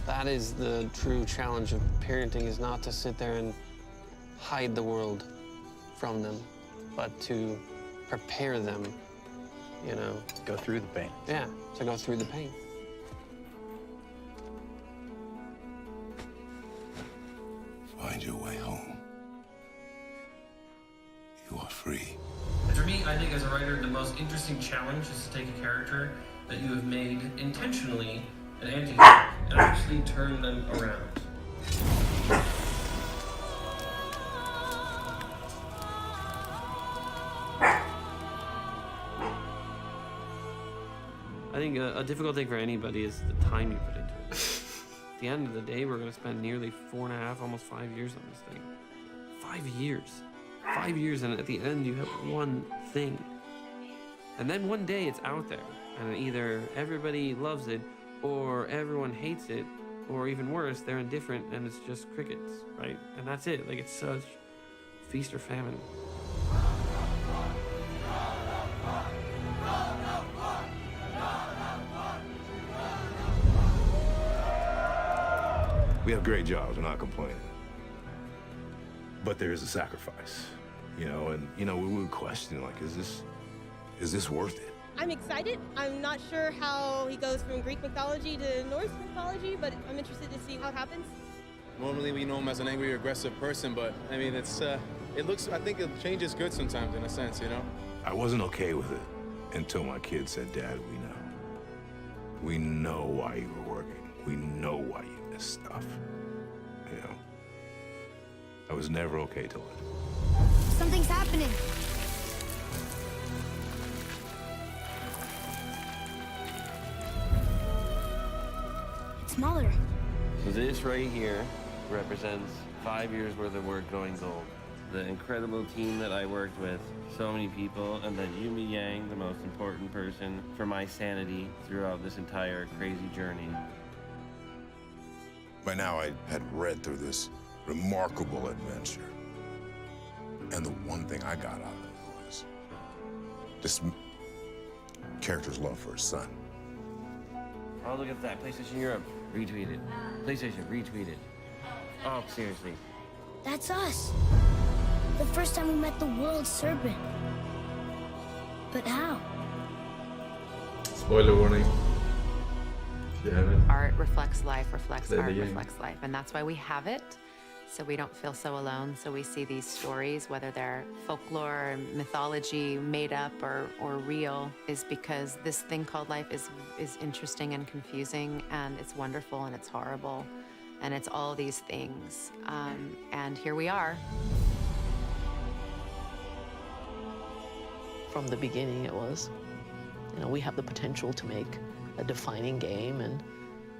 That is the true challenge of parenting, is not to sit there and hide the world from them, but to prepare them, you know. Go through the pain. Yeah, to go through the pain. Find your way home. You are free. And for me, I think as a writer, the most interesting challenge is to take a character that you have made intentionally an anti-hero and actually turn them around. I think a difficult thing for anybody is the time you put into it. At the end of the day, we're going to spend nearly 4.5, almost 5 years on this thing. 5 years. 5 years, and at the end, you have one thing. And then one day it's out there, and either everybody loves it, or everyone hates it, or even worse, they're indifferent, and it's just crickets, right? And that's it. Like, it's such feast or famine. We have great jobs, we're not complaining. But there is a sacrifice, you know, and, you know, we would question, like, is this worth it? I'm excited. I'm not sure how he goes from Greek mythology to Norse mythology, but I'm interested to see how it happens. Normally we know him as an angry, aggressive person, but I mean, I think change is good sometimes in a sense, you know? I wasn't okay with it until my kid said, Dad, we know. We know why you were working. We know why you missed stuff. You know? I was never okay till it. Something's happening. It's Mahler. So this right here represents 5 years worth of work going gold. The incredible team that I worked with, so many people, and then Yumi Yang, the most important person for my sanity throughout this entire crazy journey. By now, I had read through this remarkable adventure. And the one thing I got out of it was this character's love for his son. Oh, look at that. PlayStation Europe retweeted. PlayStation retweeted. Oh, seriously. That's us. The first time we met the world serpent. But how? Spoiler warning. If you haven't. Art reflects life, reflects Play the art, game. reflects life. And that's why we have it. So we don't feel so alone. So we see these stories, whether they're folklore, mythology, made up or real, is because this thing called life is interesting and confusing, and it's wonderful and it's horrible. And it's all these things. And here we are. From the beginning it was, you know, we have the potential to make a defining game, and,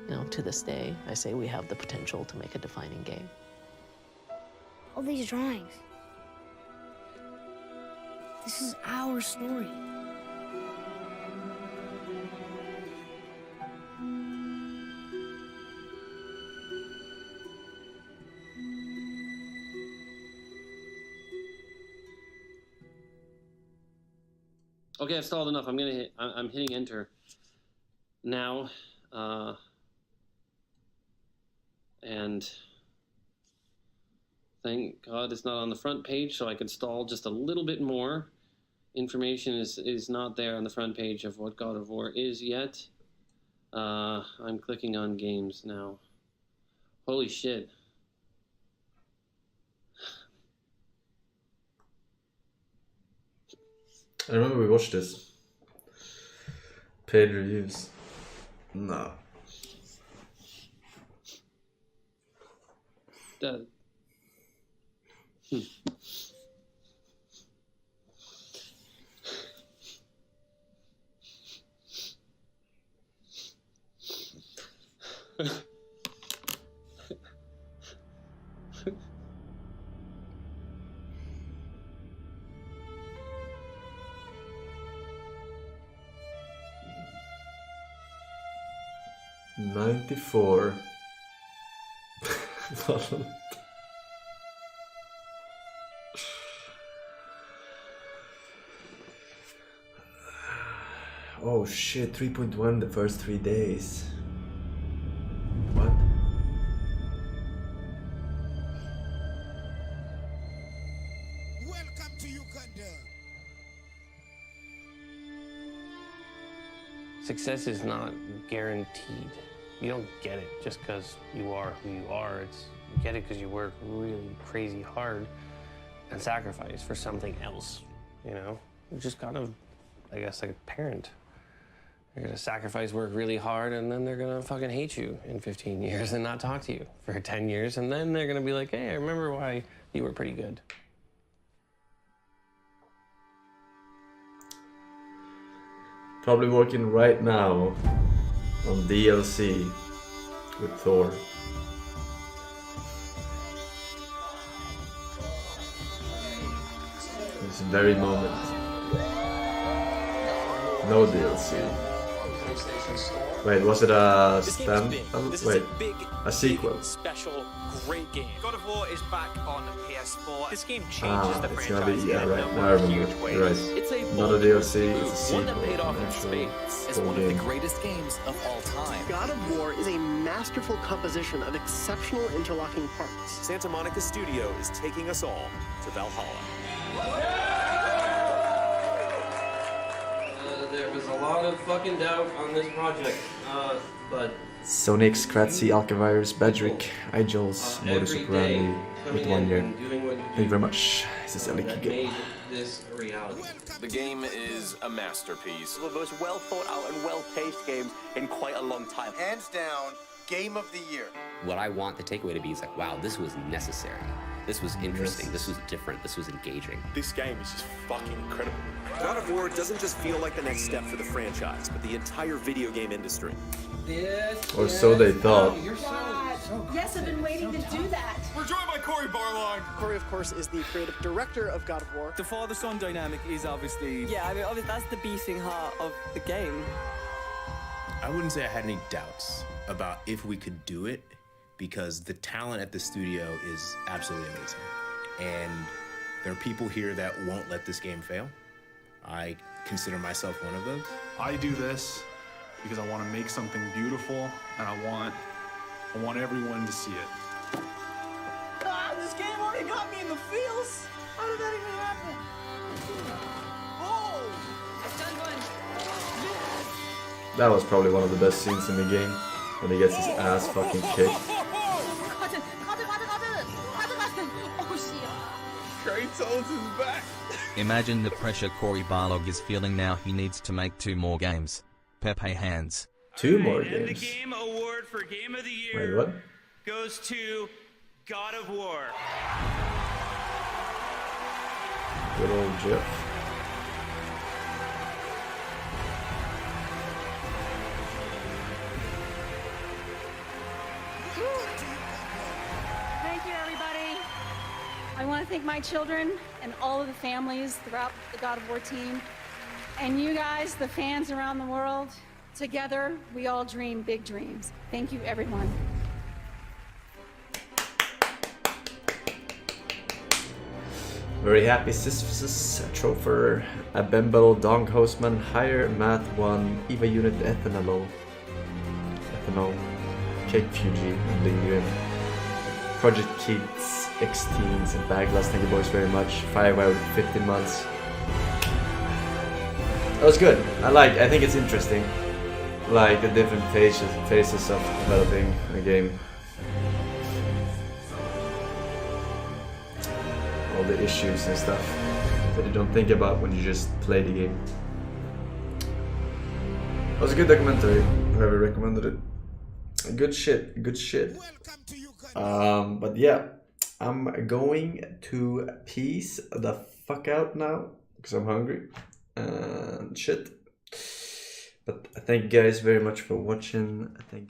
you know, to this day, I say we have the potential to make a defining game. All these drawings. This is our story. Okay, I've stalled enough. I'm hitting enter now. And thank God it's not on the front page, so I could stall just a little bit more. Information is not there on the front page of what God of War is yet. I'm clicking on games now. Holy shit. I remember we watched this. Paid reviews. No. Dead. '94. Oh shit, 3.1 the first 3 days. What? Welcome to Uganda. Success is not guaranteed. You don't get it just because you are who you are. You get it because you work really crazy hard and sacrifice for something else, you know? You're just kind of, I guess, like a parent. You're gonna sacrifice, work really hard, and then they're gonna fucking hate you in 15 years and not talk to you for 10 years, and then they're gonna be like, hey, I remember why you were pretty good. Probably working right now on DLC with Thor. This very moment. No DLC. Wait, was it a stand? Wait, a sequel. Special, great game. God of War is back on PS4. This game changes the It's franchise. gonna be, yeah, in a right. number Now I of remember. huge ways. You're right. It's a Not a DLC, it's a sequel. one that paid off in Actually, spades. As full one of the game. greatest games of all time. God of War is a masterful composition of exceptional interlocking parts. Santa Monica Studio is taking us all to Valhalla. There was a lot of fucking doubt on this project, but Sonic, Kratzy, Alcavirus, Bedrick, Ijols, Modus every Operandi day with coming 1 in year. and doing what you Thank you very much. This is Eliki that Game. made this a reality. The game is a masterpiece. One of the most well thought out and well paced games in quite a long time. Hands down, game of the year. What I want the takeaway to be is like, wow, this was necessary. This was interesting. This was different. This was engaging. This game is just fucking incredible. God of War doesn't just feel like the next step for the franchise, but the entire video game industry. Or so they thought. Yes, I've been waiting to do that. We're joined by Corey Barlog. Corey, of course, is the creative director of God of War. The father-son dynamic is obviously... Yeah, I mean, obviously that's the beating heart of the game. I wouldn't say I had any doubts about if we could do it, because the talent at the studio is absolutely amazing. And there are people here that won't let this game fail. I consider myself one of those. I do this because I want to make something beautiful, and I want everyone to see it. Ah, this game already got me in the feels. How did that even happen? Oh! I've done one. That was probably one of the best scenes in the game. When he gets his ass fucking kicked. Kratos is back. Imagine the pressure Corey Barlog is feeling now. He needs to make 2 more games. Pepe hands. 2 more And games. the game award for Game of the Year Wait, what? goes to God of War. Good old Jeff. Thank you, everybody. I want to thank my children and all of the families throughout the God of War team. And you guys, the fans around the world. Together, we all dream big dreams. Thank you, everyone. Very happy Sisyphus, Tropher, Abembel, Dong Hostman, Higher, Math 1, Eva Unit, Ethanol, Cake Fuji, and Linguin, Project Kids, X-Teens, and Baglass, thank you boys very much. Firewire with 15 months. That was good. I think it's interesting. Like the different phases of developing a game. All the issues and stuff. that you don't think about when you just play the game. It was a good documentary. Whoever recommended it. Good shit. Good shit. But yeah, I'm going to peace the fuck out now because I'm hungry and shit. But thank you guys very much for watching. Thank you.